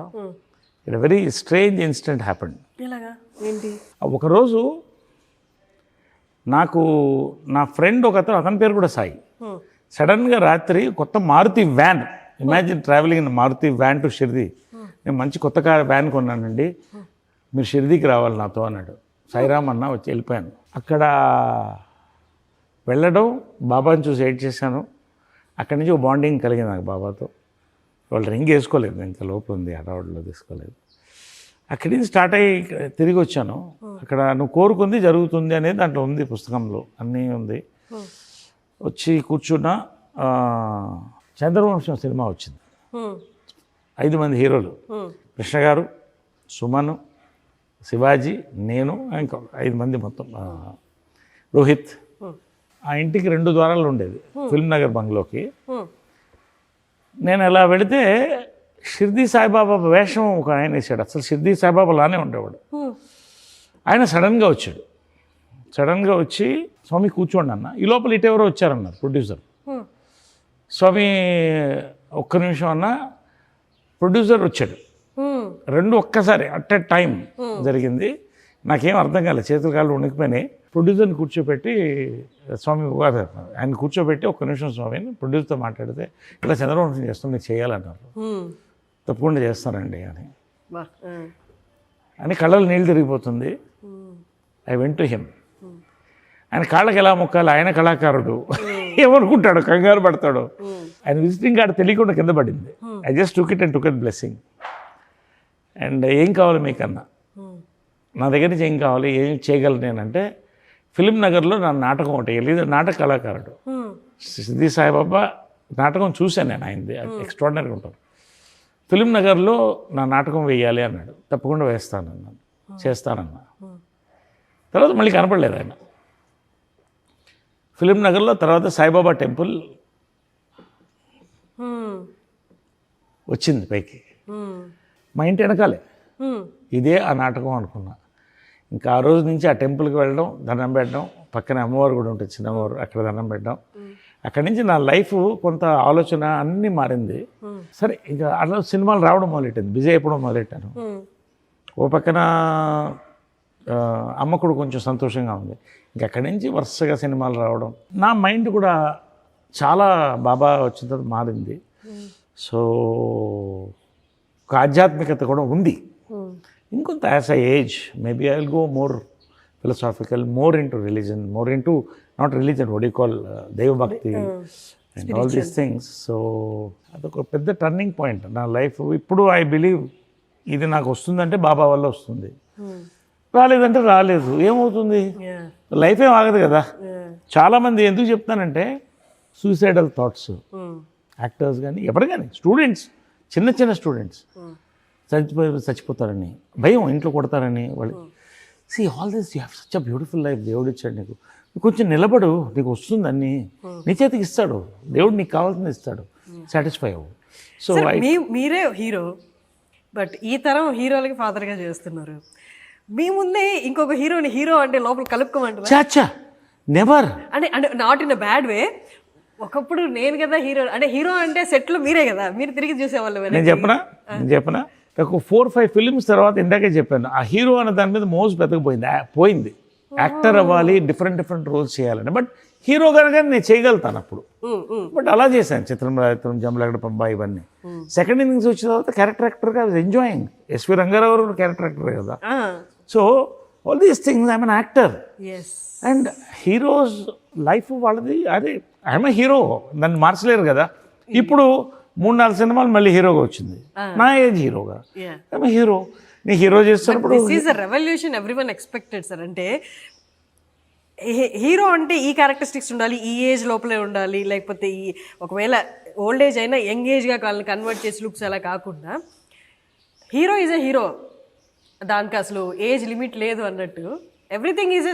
it very strange incident happened. ఒకరోజు నాకు నా ఫ్రెండ్ అతని పేరు కూడా సాయి, సడన్గా రాత్రి కొత్త Maruti van, imagine travelling in Maruti van to Shirdi. నేను మంచి కొత్త వ్యాన్ కొన్నానండి, మీరు షిర్దీకి రావాలి నాతో అన్నాడు. సాయిరామ్ అన్న, వచ్చి వెళ్ళిపోయాను. అక్కడ వెళ్ళడం, బాబాని చూసి ఎయిట్ చేశాను. అక్కడి నుంచి ఒక బాండింగ్ కలిగింది నాకు బాబాతో. వాళ్ళు రింగ్ వేసుకోలేదు, ఇంకా లోపల ఉంది, అడవాడిలో తీసుకోలేదు. అక్కడి నుంచి స్టార్ట్ అయ్యి తిరిగి వచ్చాను. అక్కడ నువ్వు కోరుకుంది జరుగుతుంది అనేది దాంట్లో ఉంది, పుస్తకంలో అన్నీ ఉంది. వచ్చి కూర్చున్నా, చంద్రవంశం సినిమా వచ్చింది. 5 మంది హీరోలు, కృష్ణ గారు, సుమన్, శివాజీ, నేను, ఇంకా 5 మంది మొత్తం, రోహిత్. ఆ ఇంటికి 2 ద్వారాలు ఉండేది, ఫిల్మ్ నగర్ బంగ్లోకి. నేను అలా వెళితే షిర్దీ సాయిబాబా వేషం ఒక ఆయన వేసాడు. అసలు షిర్దీ సాయిబాబా లానే ఉండేవాడు. ఆయన సడన్గా వచ్చాడు. సడన్గా వచ్చి, స్వామి కూర్చోండి అన్న. ఈ లోపల ఇటెవరో వచ్చారన్నారు ప్రొడ్యూసర్. స్వామి ఒక్క నిమిషం అన్న, ప్రొడ్యూసర్ వచ్చాడు. 2 ఒక్కసారి అట్ ఎ టైం జరిగింది. నాకేం అర్థం కాలేదు, చేతులు కాళ్ళు వణికిపోయినాయి. ప్రొడ్యూసర్ని కూర్చోబెట్టి, స్వామి ఆయన కూర్చోబెట్టి, ఒక్క నిమిషం స్వామిని ప్రొడ్యూసర్తో మాట్లాడితే, ఇలా చంద్రవంశం చేస్తాం, మీకు చేయాలన్నారు. తప్పకుండా చేస్తానండి అని కళ్ళలో నీళ్ళు తిరిగిపోతుంది. I went to him. ఆయన కాళ్ళకి ఎలా మొక్కాలి, ఆయన కళాకారుడు ఏమనుకుంటాడు, కంగారు పడతాడు. ఆయన విజిటింగ్ కార్డు తెలియకుండా కింద పడింది. I just took it and took it blessing. And ఏం కావాలి మీకన్నా, నా దగ్గర నుంచి ఏం కావాలి, ఏం చేయగలను నేనంటే, ఫిలిం నగర్లో నా నాటకం ఒకటి వెళ్ళి, నాటక కళాకారుడు సిద్ధి సాయిబాబా నాటకం చూశాను నేను, ఆయనది ఎక్స్ట్రాడినరీగా ఉంటుంది. ఫిలిం నగర్లో నా నాటకం వేయాలి అన్నాడు. తప్పకుండా వేస్తానన్నాను, చేస్తానన్నా. తర్వాత మళ్ళీ కనపడలేదు ఆయన. ఫిలిం నగర్లో తర్వాత సాయిబాబా టెంపుల్ వచ్చింది పైకి, మా ఇంటి వెనకాలే. ఇదే ఆ నాటకం అనుకున్నా. ఇంకా ఆ రోజు నుంచి ఆ టెంపుల్కి వెళ్ళడం, దండం పెట్టడం, పక్కన అమ్మవారు కూడా ఉంటుంది, చిన్నవారు, అక్కడ దండం పెట్టడం. అక్కడి నుంచి నా లైఫ్ కొంత ఆలోచన అన్నీ మారింది. సరే ఇంకా అలా సినిమాలు రావడం మొదలెట్టింది, బిజీ అయిపోవడం మొదలెట్టాను. ఓ పక్కన అమ్మ కూడా కొంచెం సంతోషంగా ఉంది. ఇంక అక్కడి నుంచి వరుసగా సినిమాలు రావడం, నా మైండ్ కూడా చాలా బాబా వచ్చిన తర్వాత మారింది. సో ఒక ఆధ్యాత్మికత కూడా ఉంది. ఇంకొంత as I age maybe I will go more philosophical, more into religion, more into not religion, what you call దైవభక్తి and all these things. So అదొక పెద్ద టర్నింగ్ పాయింట్ నా లైఫ్. ఇప్పుడు ఐ బిలీవ్ ఇది నాకు వస్తుందంటే బాబా వల్ల వస్తుంది, రాలేదంటే రాలేదు. ఏమవుతుంది, లైఫ్ ఏం ఆగదు కదా. చాలామంది ఎందుకు చెప్తానంటే సూసైడల్ థాట్స్, యాక్టర్స్ కానీ ఎవరు కానీ, స్టూడెంట్స్, చిన్న చిన్న స్టూడెంట్స్ చచ్చిపోతారని భయం, ఇంట్లో కొడతారని వాళ్ళు. See all this you have such a beautiful life, దేవుడు ఇచ్చాడు నీకు, కొంచెం నిలబడు, నీకు వస్తుంది అన్నీ నీ చేతికి ఇస్తాడు దేవుడు, నీకు కావాల్సింది ఇస్తాడు, సాటిస్ఫై అవ్వు. సో మీరే హీరో, బట్ ఈ తరం హీరోలకి ఫాదర్గా చేస్తున్నారు. మీ ముందే ఇంకొక హీరోని హీరో అంటే లోపల కలుపుకోమంటారు. చాచా నెవర్, అంటే అంటే not in a bad way. ఒకప్పుడు నేను కదా హీరో, అంటే హీరో అంటే సెట్లో మీరే కదా, మీరు తిరిగి చూసేవాళ్ళు. నేను చెప్పనా ఒక 4-5 ఫిల్మ్స్ తర్వాత ఇందాకే చెప్పాను, ఆ హీరో అనే దాని మీద మోజు పోయింది. యాక్టర్ అవ్వాలి, డిఫరెంట్ రోల్స్ చేయాలని. బట్ హీరో కనుక నేను చేయగలుగుతాను అప్పుడు. బట్ అలా చేశాను, చిత్రం, జమలగడ పంబ, ఇవన్నీ. సెకండ్ ఇన్నింగ్స్ వచ్చిన తర్వాత క్యారెక్టర్ యాక్టర్గా I was enjoying. SV Rangarao character actor కదా. So all these things I'm an actor. And heroes life వాళ్ళది, అదే ఐఎమ్ ఏ హీరో, దాన్ని మార్చలేరు కదా. ఇప్పుడు 3-4 సినిమాలు మళ్ళీ హీరోగా వచ్చింది, నా ఏజ్ హీరోగా. ఐఎమ్ ఏ హీరో, నీ హీరో చేస్తున్నప్పుడు this is a revolution everyone expected sir. అంటే హీరో అంటే ఈ క్యారెక్టరిస్టిక్స్ ఉండాలి, ఈ ఏజ్ లోపలే ఉండాలి, లేకపోతే ఈ ఒకవేళ ఓల్డ్ ఏజ్ అయినా యంగ్ ఏజ్గా వాళ్ళని కన్వర్ట్ చేసి లుక్స్ అలా కాకుండా హీరో ఈజ్ ఎ హీరో, దానికి అసలు ఏజ్ లిమిట్ లేదు అన్నట్టు. ఎవ్రీథింగ్ ఈజ్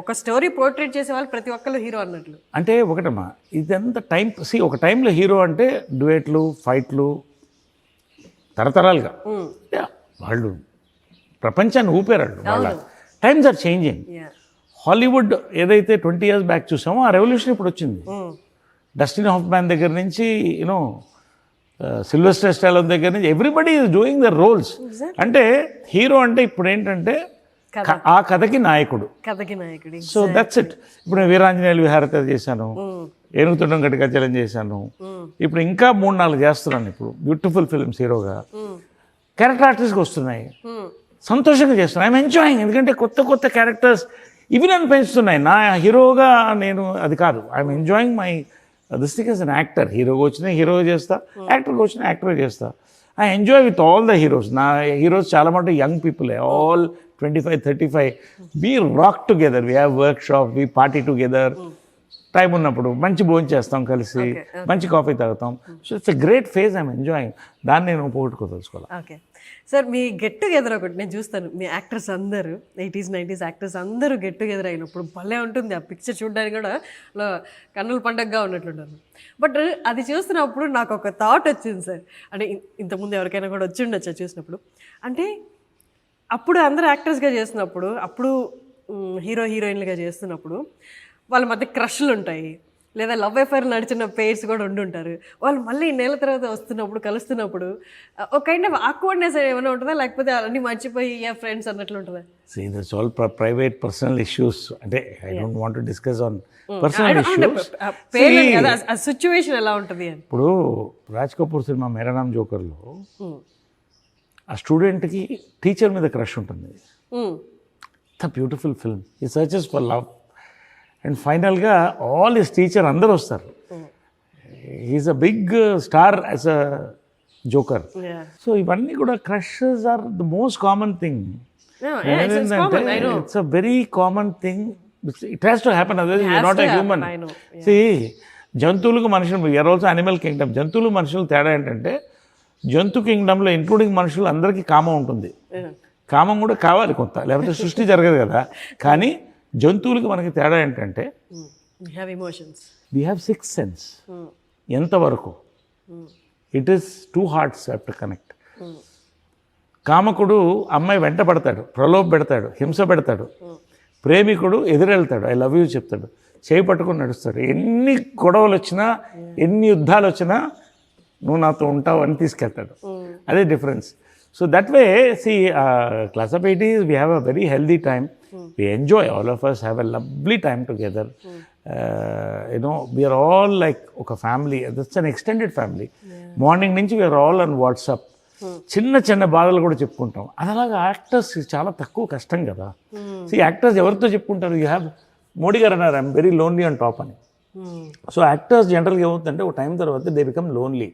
ఒక స్టోరీ పోర్ట్రేట్ చేసే వాళ్ళు ప్రతి ఒక్కరు హీరో అన్నట్లు. అంటే ఒకటమ్మా, ఇదంతా టైం. ఒక టైంలో హీరో అంటే డ్యూయెట్లు, ఫైట్లు, తరతరాలుగా వాళ్ళు ప్రపంచాన్ని ఊపారు. వాళ్ళ టైమ్స్ ఆర్ చేంజింగ్. హాలీవుడ్ ఏదైతే 20 years బ్యాక్ చూసామో ఆ రెవల్యూషన్ ఇప్పుడు వచ్చింది. డస్టిన్ హాఫ్మ్యాన్ దగ్గర నుంచి యూనో సిల్వెస్టర్ స్టాలోన్ దగ్గర నుంచి everybody is doing the roles. అంటే హీరో అంటే ఇప్పుడు ఏంటంటే ఆ కథకి నాయకుడు. So that's it. ఇప్పుడు నేను వీరాంజనేయులు విహారత చేశాను, ఏనుగుతుండం గట్టికచ్చలం చేశాను, ఇప్పుడు ఇంకా 3-4 చేస్తున్నాను. ఇప్పుడు బ్యూటిఫుల్ ఫిల్మ్స్ హీరోగా క్యారెక్టర్ ఆర్టిస్ట్గా వస్తున్నాయి, సంతోషంగా చేస్తున్నాను. I'm enjoying. ఎందుకంటే కొత్త క్యారెక్టర్స్ ఇవి నన్ను పెంచుతున్నాయి. నా హీరోగా నేను అది కాదు, I'm enjoying my this thing as an actor. హీరోగా వచ్చినా హీరోగా చేస్తా, యాక్టర్గా వచ్చినా యాక్టర్గా చేస్తా. I enjoy with all the heroes. నా హీరోస్ చాలా మటుకు యంగ్ పీపులే, all 25-35. We rock together, we have work shop, we party together. Time ఉన్నప్పుడు మంచి భోజనం చేస్తాం కలిసి, మంచి కాఫీ తాగుతాం. So it's a great phase, I'm enjoying. దాన్ని నేను పోగొట్టుకోదలుచుకోవాలి. ఓకే సార్, మీ గెట్ టుగెదర్ ఒకటి నేను చూస్తాను. మీ యాక్టర్స్ అందరూ 80s 90s యాక్టర్స్ అందరూ గెట్ టుగెదర్ అయినప్పుడు భలే ఉంటుంది. ఆ పిక్చర్ చూడడానికి కూడా కన్నుల పండగగా ఉన్నట్లుంటారు. బట్ అది చూస్తున్నప్పుడు నాకు ఒక థాట్ వచ్చింది సార్. అంటే ఇంతకుముందు ఎవరికైనా కూడా వచ్చి ఉండొచ్చు చూసినప్పుడు. అంటే అప్పుడు అందరూ యాక్టర్స్గా చేస్తున్నప్పుడు, అప్పుడు హీరో హీరోయిన్లుగా చేస్తున్నప్పుడు వాళ్ళ మధ్య క్రష్లు ఉంటాయి, లేదా లవ్ అఫైర్ నడిచిన పేర్స్ కూడా ఉండుంటారు. వాళ్ళు మళ్ళీ నెల తర్వాత వస్తున్నప్పుడు, కలుస్తున్నప్పుడు ఒక కైండ్ ఆఫ్ ఆక్వర్డ్నెస్ ఏమైనా ఉంటుందా, లేకపోతే అన్నీ మర్చిపోయి ఫ్రెండ్స్ అన్నట్లు ఉంటుందా? See, that's all private personal issues. అంటే I don't want to discuss on personal issues. ఆ సిచ్యువేషన్ ఎలా ఉంటుంది అని. ఇప్పుడు రాజ్ కపూర్ సినిమా మేరా నామ్ జోకర్లో ఆ స్టూడెంట్కి టీచర్ మీద క్రష్ ఉంటుంది. The beautiful film. He searches for love and ఫైనల్గా ఆల్ హిస్ టీచర్ అందరూ వస్తారు. He's a big star as a joker. So ఇవన్నీ కూడా crushes are the most common thing. It's a very common thing. It has to happen, otherwise you are not a human. See జంతువులకు మనుషులు, you're also animal Kingdom. జంతువులు మనుషులు తేడా ఏంటంటే, జంతు కింగ్డమ్లో including మనుషులు అందరికీ కామం ఉంటుంది. కామం కూడా కావాలి కొంత, లేకపోతే సృష్టి జరగదు కదా. కానీ జంతువులకి మనకి తేడా ఏంటంటే, వీ హ్యావ్ సిక్స్త్ సెన్స్. ఎంతవరకు it is 2 hearts have to connect. కామకుడు అమ్మాయి వెంట పడతాడు, ప్రలోభ పెడతాడు, హింస పెడతాడు. ప్రేమికుడు ఎదురెళ్తాడు, ఐ లవ్ యూ చెప్తాడు, చేయి పట్టుకుని నడుస్తాడు. ఎన్ని గొడవలు వచ్చినా, ఎన్ని యుద్ధాలు వచ్చినా నువ్వు నాతో ఉంటావు అని తీసుకెళ్తాడు. అదే difference. So that way see Class of 80s we have a very healthy time. We enjoy, all of us have a lovely time together. You know, we are all like ఒక family. that's an extended family. Morning నుంచి we are all on WhatsApp. చిన్న చిన్న బాధలు కూడా చెప్పుకుంటాం. అది అలాగా actors చాలా తక్కువ కష్టం కదా. సో యాక్టర్స్ ఎవరితో చెప్పుకుంటారు? యూ హ్యావ్ మోడీ గారు అన్నారు I'm very lonely on top అని. సో యాక్టర్స్ జనరల్గా ఏమవుతుందంటే ఒక టైం తర్వాత దే బికమ్ లోన్లీ.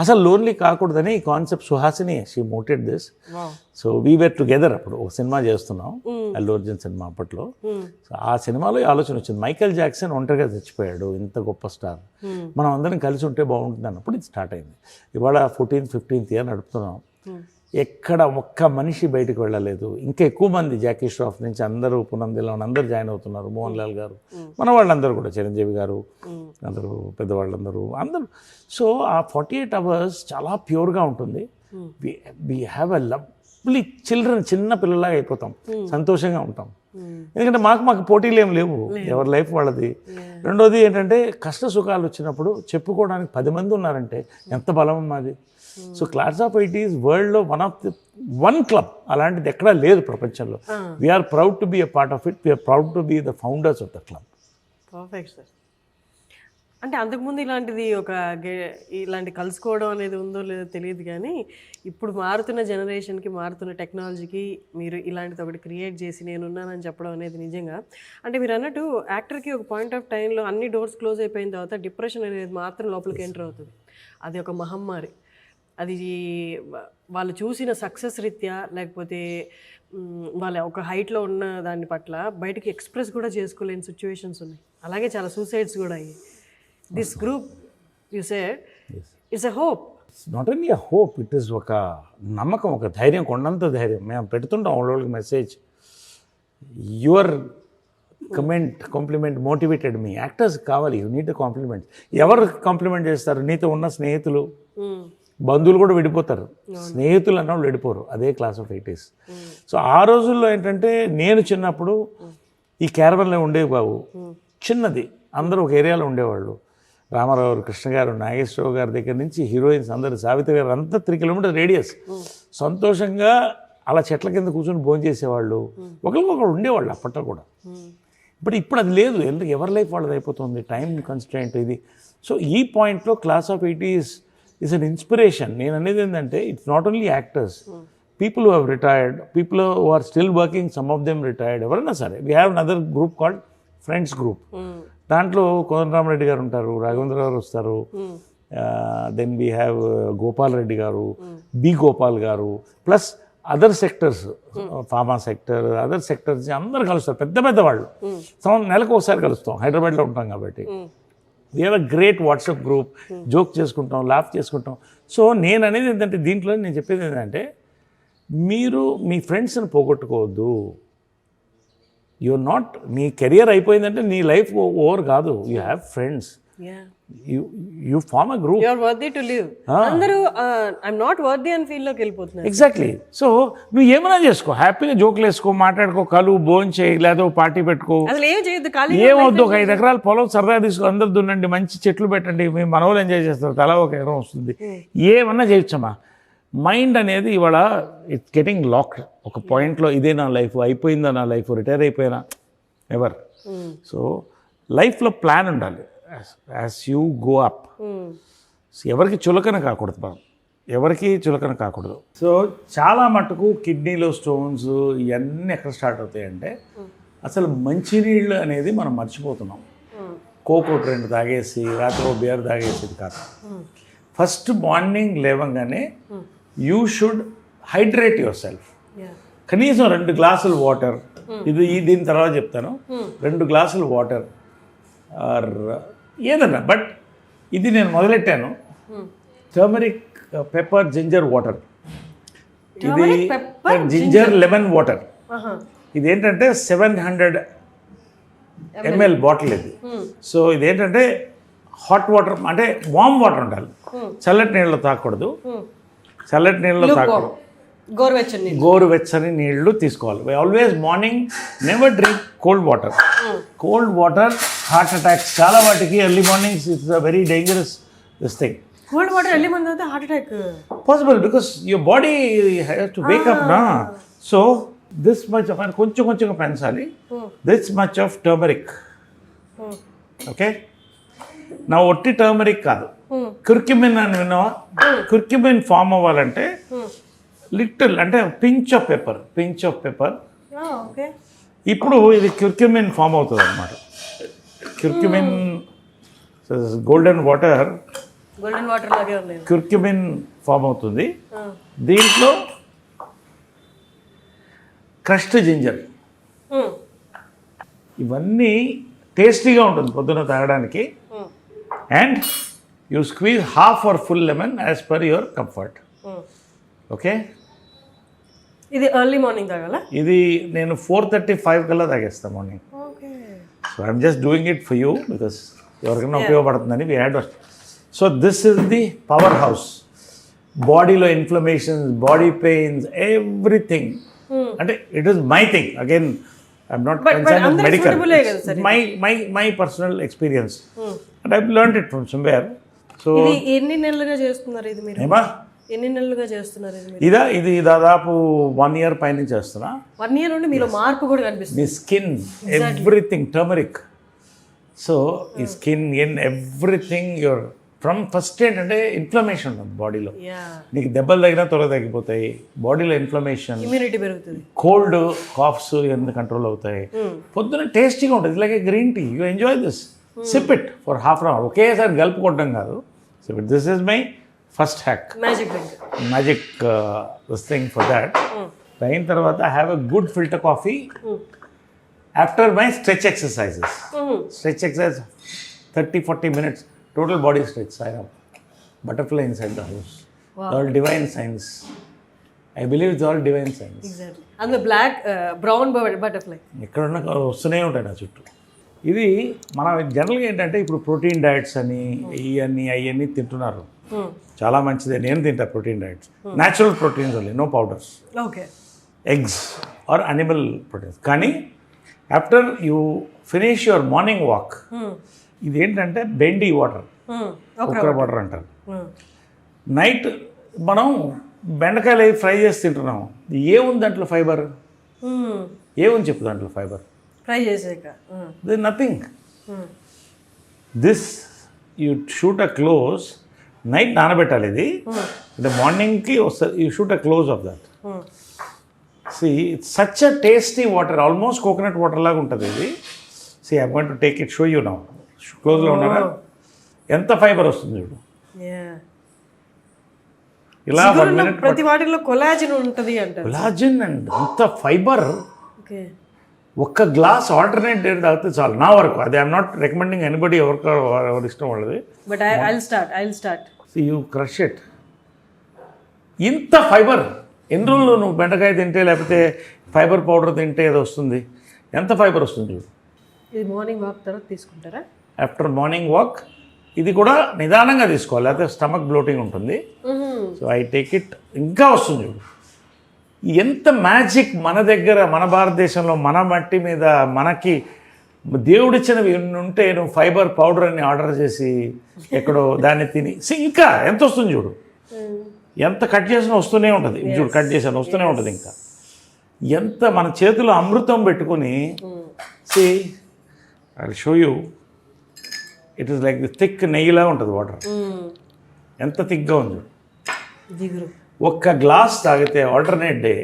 అసలు లోన్లీ కాకూడదని ఈ concept Suhasini she mooted this. So we were together. అప్పుడు ఒక సినిమా చేస్తున్నాం, అల్లు అర్జున్ సినిమా అప్పట్లో. సో ఆ సినిమాలో ఈ ఆలోచన వచ్చింది, మైకేల్ జాక్సన్ ఒంటరిగా చచ్చిపోయాడు, ఇంత గొప్ప స్టార్, మనం అందరం కలిసి ఉంటే బాగుంటుంది అన్నప్పుడు ఇది స్టార్ట్ అయింది. ఇవాళ 14th 15th year నడుపుతున్నాం. ఎక్కడ ఒక్క మనిషి బయటకు వెళ్ళలేదు. ఇంకా ఎక్కువ మంది జాకీ ష్రాఫ్ నుంచి అందరూ, పునందిలో అందరూ జాయిన్ అవుతున్నారు. మోహన్ లాల్ గారు, మన వాళ్ళందరూ కూడా, చిరంజీవి గారు, అందరూ పెద్దవాళ్ళందరూ అందరూ. సో ఆ 48 hours చాలా ప్యూర్గా ఉంటుంది. We have a lovely children, చిన్న పిల్లలాగా అయిపోతాం, సంతోషంగా ఉంటాం. ఎందుకంటే మాకు పోటీలు ఏం లేవు, ఎవరి లైఫ్ వాళ్ళది. రెండోది ఏంటంటే, కష్ట సుఖాలు వచ్చినప్పుడు చెప్పుకోవడానికి 10 మంది ఉన్నారంటే ఎంత బలం మాది. సో Class of 80s వరల్డ్లో వన్ క్లబ్ అలాంటిది ఎక్కడా లేదు ప్రపంచంలో. We're proud to be a part of it. We're proud to be the founders of the club. Perfect sir. అంటే అంతకుముందు ఇలాంటి కలుసుకోవడం అనేది ఉందో లేదో తెలియదు, కానీ ఇప్పుడు మారుతున్న జనరేషన్కి, మారుతున్న టెక్నాలజీకి మీరు ఇలాంటిది ఒకటి క్రియేట్ చేసి నేనున్నానని చెప్పడం అనేది నిజంగా, అంటే మీరు అన్నట్టు యాక్టర్కి ఒక పాయింట్ ఆఫ్ టైంలో అన్ని డోర్స్ క్లోజ్ అయిపోయిన తర్వాత డిప్రెషన్ అనేది మాత్రం లోపలికి ఎంటర్ అవుతుంది. అది ఒక మహమ్మారి. అది వాళ్ళు చూసిన సక్సెస్ రీత్యా, లేకపోతే వాళ్ళ ఒక హైట్లో ఉన్న దాని పట్ల బయటికి ఎక్స్ప్రెస్ కూడా చేసుకోలేని సిచ్యువేషన్స్ ఉన్నాయి. అలాగే చాలా సూసైడ్స్ కూడా అయ్యాయి. This group you said it's a hope. It's not only a hope, it is ఒక నమ్మకం, ఒక ధైర్యం, కొండంత ధైర్యం. మేము పెడుతుంటాం వాళ్ళకి message. Your compliment motivated me. Actors కావాలి, యూ నీడ్ ద కాంప్లిమెంట్. ఎవరు కాంప్లిమెంట్ చేస్తారు? నీతో ఉన్న స్నేహితులు, బంధువులు కూడా విడిపోతారు, స్నేహితులు అన్న వాళ్ళు విడిపోరు. అదే Class of 80s. సో ఆ రోజుల్లో ఏంటంటే, నేను చిన్నప్పుడు ఈ క్యారవన్లో ఉండేవి బాబు, చిన్నది, అందరూ ఒక ఏరియాలో ఉండేవాళ్ళు. రామారావు గారు, కృష్ణ గారు, నాగేశ్వరరావు గారి దగ్గర నుంచి హీరోయిన్స్ అందరూ, సావిత్రి గారు, అంతా 3 kilometers రేడియస్. సంతోషంగా అలా చెట్ల కింద కూర్చొని భోజనం చేసేవాళ్ళు, ఒకరికొకరు ఉండేవాళ్ళు అప్పట్లో కూడా. ఇప్పుడు అది లేదు. ఎవరి లైఫ్ వాళ్ళది అయిపోతుంది, టైం కన్స్ట్రెయింట్ ఇది. సో ఈ పాయింట్లో Class of 80s is an inspiration. నేను అనేది ఏంటంటే, it's not only actors, people who have retired, people who are still working, some of them retired, ఎవరైనా సరే. We have another group called friends group. దాంట్లో కోదండరామరెడ్డి గారు ఉంటారు, రాఘవేంద్ర గారు వస్తారు, then we have Gopal Reddy గారు, బి గోపాల్ గారు, plus other sectors, pharma sector, other sectors అందరు కలుస్తారు, పెద్ద పెద్ద వాళ్ళు. నెలకు ఒకసారి కలుస్తాం, హైదరాబాద్లో ఉంటాం కాబట్టి. We have a great WhatsApp group, joke చేసుకుంటాం, లాఫ్ చేసుకుంటాం. సో నేను అనేది ఏంటంటే, దీంట్లో నేను చెప్పేది ఏంటంటే, మీరు మీ ఫ్రెండ్స్ని పోగొట్టుకోవద్దు. యూఆర్ నాట్, నీ కెరియర్ అయిపోయిందంటే నీ లైఫ్ ఓవర్ కాదు. You have friends, you form a group. You are worthy to live. అందరూ ఐఎమ్ నాట్ వర్తీ అని ఫీల్ లోకి వెళ్ళిపోతున్నారు. ఎగ్జాక్ట్లీ. సో నువ్వు ఏమైనా చేసుకో, హ్యాపీగా జోకులు వేసుకో, మాట్లాడుకో, కలు భోజనం చేయి, లేదా పార్టీ పెట్టుకో, అసలు ఏం చేయొద్దు, ఖాళీ ఏమవుద్దు. ఒక 5 ఎకరాల పొలం సరదా తీసుకో, అందరు దున్నండి, మంచి చెట్లు పెట్టండి, మీ మనవలు ఎంజాయ్ చేస్తారు, తలా ఒక ఎకరం వస్తుంది. ఏమన్నా చేయొచ్చమ్మా. మైండ్ అనేది ఇవాళ ఇట్స్ గెటింగ్ లాక్డ్. ఒక పాయింట్లో ఇదే నా లైఫ్, అయిపోయిందా నా లైఫ్, రిటైర్ అయిపోయినా, ఎవర్. సో లైఫ్లో ప్లాన్ ఉండాలి. యాజ్ యూ గో అప్, ఎవరికి చులకన కాకూడదు మనం, ఎవరికి చులకన కాకూడదు. సో చాలా మటుకు కిడ్నీలో స్టోన్స్ ఇవన్నీ ఎక్కడ స్టార్ట్ అవుతాయంటే, అసలు మంచినీళ్ళు అనేది మనం మర్చిపోతున్నాం. కోకోట్ 2 తాగేసి రాత్రి బియర్ తాగేసేది కాదు. ఫస్ట్ మార్నింగ్ లేవగానే you should hydrate your self. కనీసం 2 గ్లాసులు వాటర్, దీని తర్వాత చెప్తాను. 2 గ్లాసులు వాటర్ ఆర్ ఏదన్నా, బట్ ఇది నేను మొదలెట్టాను. టర్మరిక్ పెప్పర్ జింజర్ వాటర్, ఇది జింజర్ లెమన్ వాటర్. ఇదేంటంటే 700 ml బాటిల్ ఇది. సో ఇదేంటంటే హాట్ వాటర్ అంటే వామ్ వాటర్ ఉండాలి, చల్లటి నీళ్ళలో తాగకూడదు. చల్లటి నీళ్ళలో తాగకూడదు, గోరువెచ్చని నీళ్లు తీసుకోవాలి. Always morning never drink cold water. Cold water heart attacks చాలా వాటికి early mornings it's a very dangerous this thing. Cold water early morning అయితే heart attack possible because your body has to wake up నా. So this much of కొంచెంగా పెంచాలి. This much of turmeric. Okay, నా ఒట్టి turmeric కాదు, curcumin అని విన్నావా? Curcumin form అవ్వాలంటే లిటిల్ అంటే పించ్ ఆఫ్ పెప్పర్. ఇప్పుడు ఇది క్యుర్క్యుమిన్ ఫామ్ అవుతుంది అనమాట. క్యుర్క్యుమిన్ గోల్డెన్ వాటర్ లాగే ఉంది. క్యుర్క్యుమిన్ ఫామ్ అవుతుంది. దీంట్లో క్రష్డ్ జింజర్, ఇవన్నీ టేస్టీగా ఉంటుంది పొద్దున తాగడానికి. And you squeeze half or full lemon as per your comfort. Okay, ఇది ఎర్లీ మార్నింగ్ తాగాల. ఇది నేను 4:35 కల్లా తాగేస్తాను morning. So I'm just doing it for you because ఎవరికైనా ఉపయోగపడుతుందని we had. So this is the powerhouse. బాడీలో inflammations, body pains, everything. అంటే it is my thing. Again I'm not concern with medical, my personal experience and I learned it from somewhere. So ఎన్ని నెలలుగా చేస్తున్నారు ఇది మీరు? ఏమా ఎన్ని నెలలుగా చేస్తున్నారు ఇది దాదాపు 1 year పైన చేస్తున్నా. 1 year నుండి మీలో మార్పు కూడా కనిపిస్తుంది. మీ స్కిన్ ఎవ్రీథింగ్ టర్మరిక్. సో ఈ skin in everything your from first ఏంటంటే ఇన్ఫ్లమేషన్ ఉంటుంది బాడీలో. నీకు దెబ్బలు తగినా త్వరగా తగ్గిపోతాయి. బాడీలో ఇన్ఫ్లమేషన్, ఇమ్యూనిటీ పెరుగుతుంది, కోల్డ్ కాఫ్స్ ఇవన్నీ కంట్రోల్ అవుతాయి. పొద్దున టేస్టీగా ఉంటుంది. Like a green tea. You enjoy this. Sip it for ½ hour. ఒకేసారి గలుపుకోవడం కాదు. Sip it. This is my first hack, magic this thing for that. అయిన తర్వాత I have a good filter coffee after my stretch exercises. Stretch exercise 30-40 minutes total body stretch. I have butterfly inside the house. Wow. All divine science. I believe it's all divine science. Exactly. And the black brown butterfly ఎక్కడున్నా వస్తూనే ఉంటాయి నా చుట్టూ. ఇది మన జనరల్గా ఏంటంటే ఇప్పుడు ప్రోటీన్ డైట్స్ అని అవన్నీ తింటున్నారు. చాలా మంచిదే, నేను తింటా protein diets. Natural proteins only, no powders. Okay, eggs or animal proteins. కానీ after you finish your morning walk, ఇదేంటంటే బెండి వాటర్, కుక్కర వాటర్ అంటారు. నైట్ మనం బెండకాయలు అవి ఫ్రై చేసి తింటున్నాం. ఏముంది దాంట్లో ఫైబర్? ఏముంది చెప్పు దాంట్లో ఫైబర్? ఫ్రై చేసాక nothing. This you shoot a close, night నానబెట్టాలి ఇది, అంటే మార్నింగ్కి వస్తుంది. You shoot a close of that. See it's such a tasty water, almost coconut water లాగా ఉంటుంది ఇది. See I want to take it, show you now. క్లోజ్లో ఉన్నారా? ఎంత ఫైబర్ వస్తుంది చూడు. ఇలా 1 minute ప్రతి వాటిలో కొలాజిన్ ఉంటుంది అంటారు. కొలాజిన్ అండ్ అంత ఫైబర్. ఒక్క గ్లాస్ ఆల్టర్నేట్ డే తాగితే చాలు నా వరకు. అది ఐఎమ్ నాట్ రికమెండింగ్ ఎనీబడి, ఎవరి ఇష్టం వాళ్ళది. But I'll start. You crush it. ఇంత ఫైబర్ ఎన్ని రోజులు నువ్వు బెండకాయ తింటే లేకపోతే ఫైబర్ పౌడర్ తింటే ఏదో వస్తుంది. ఎంత ఫైబర్ వస్తుంది చూడు. ఇది మార్నింగ్ వాక్ తర్వాత తీసుకుంటారా? ఆఫ్టర్ మార్నింగ్ వాక్ ఇది కూడా నిదానంగా తీసుకోవాలి, లేకపోతే స్టమక్ బ్లోటింగ్ ఉంటుంది. So I take it. ఇంకా వస్తుంది చూడు. ఎంత మ్యాజిక్ మన దగ్గర, మన భారతదేశంలో, మన మట్టి మీద మనకి దేవుడిచ్చినవి ఉంటే నువ్వు ఫైబర్ పౌడర్ అని ఆర్డర్ చేసి ఎక్కడో దాన్ని తిని ఇంకా ఎంత వస్తుంది చూడు. ఎంత కట్ చేసినా వస్తూనే ఉంటుంది చూడు. కట్ చేసాను వస్తూనే ఉంటుంది. ఇంకా ఎంత మన చేతిలో అమృతం పెట్టుకుని see I show you. It is like thick నెయ్యిలా ఉంటుంది వాటర్. ఎంత థిక్గా ఉంది చూడు. ఒక్క గ్లాస్ తాగితే ఆల్టర్నేట్ డే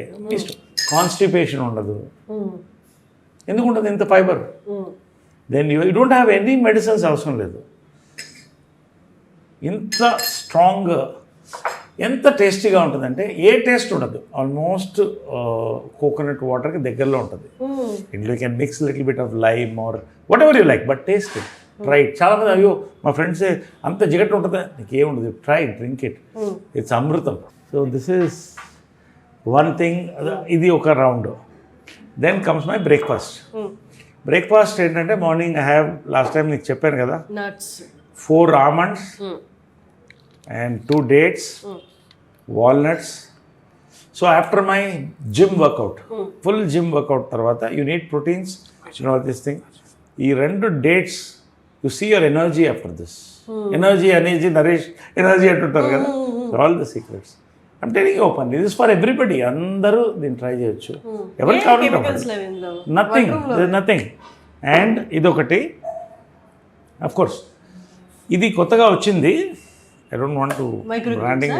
కాన్స్టిపేషన్ ఉండదు. ఎందుకు ఉంటుంది ఇంత fibre? Then you don't have any medicines అవసరం లేదు. ఇంత స్ట్రాంగ్, ఎంత టేస్టీగా ఉంటుందంటే ఏ టేస్ట్ ఉండదు, ఆల్మోస్ట్ కోకోనట్ వాటర్కి దగ్గరలో ఉంటుంది. ఇంట్లో can mix little bit of lime or whatever you like, but taste it, try it. చాలామంది అయ్యో మా ఫ్రెండ్స్ అంత జిగట్ ఉంటుందా, నీకు ఏముండదు, try it, drink it, it's అమృతం. So this is one thing. ఇది ఒక round. Then comes my breakfast. Breakfast ఏంటంటే morning I have, last time నీకు చెప్పాను కదా, nuts, 4 almonds and 2 dates, walnuts. So after my gym workout, full gym workout tarvata, you need proteins, you know this thing. ఈ 2 dates, you see your energy after this. Energy, nourish, energy అంటుంటారు కదా. All the secrets. I'm telling you openly, this is for everybody. అందరూ దీన్ని try చేయొచ్చు. ఎవరికి కావాలంటే nothing. And ఇదొకటి, of course ఇది కొత్తగా వచ్చింది. I don't want to branding,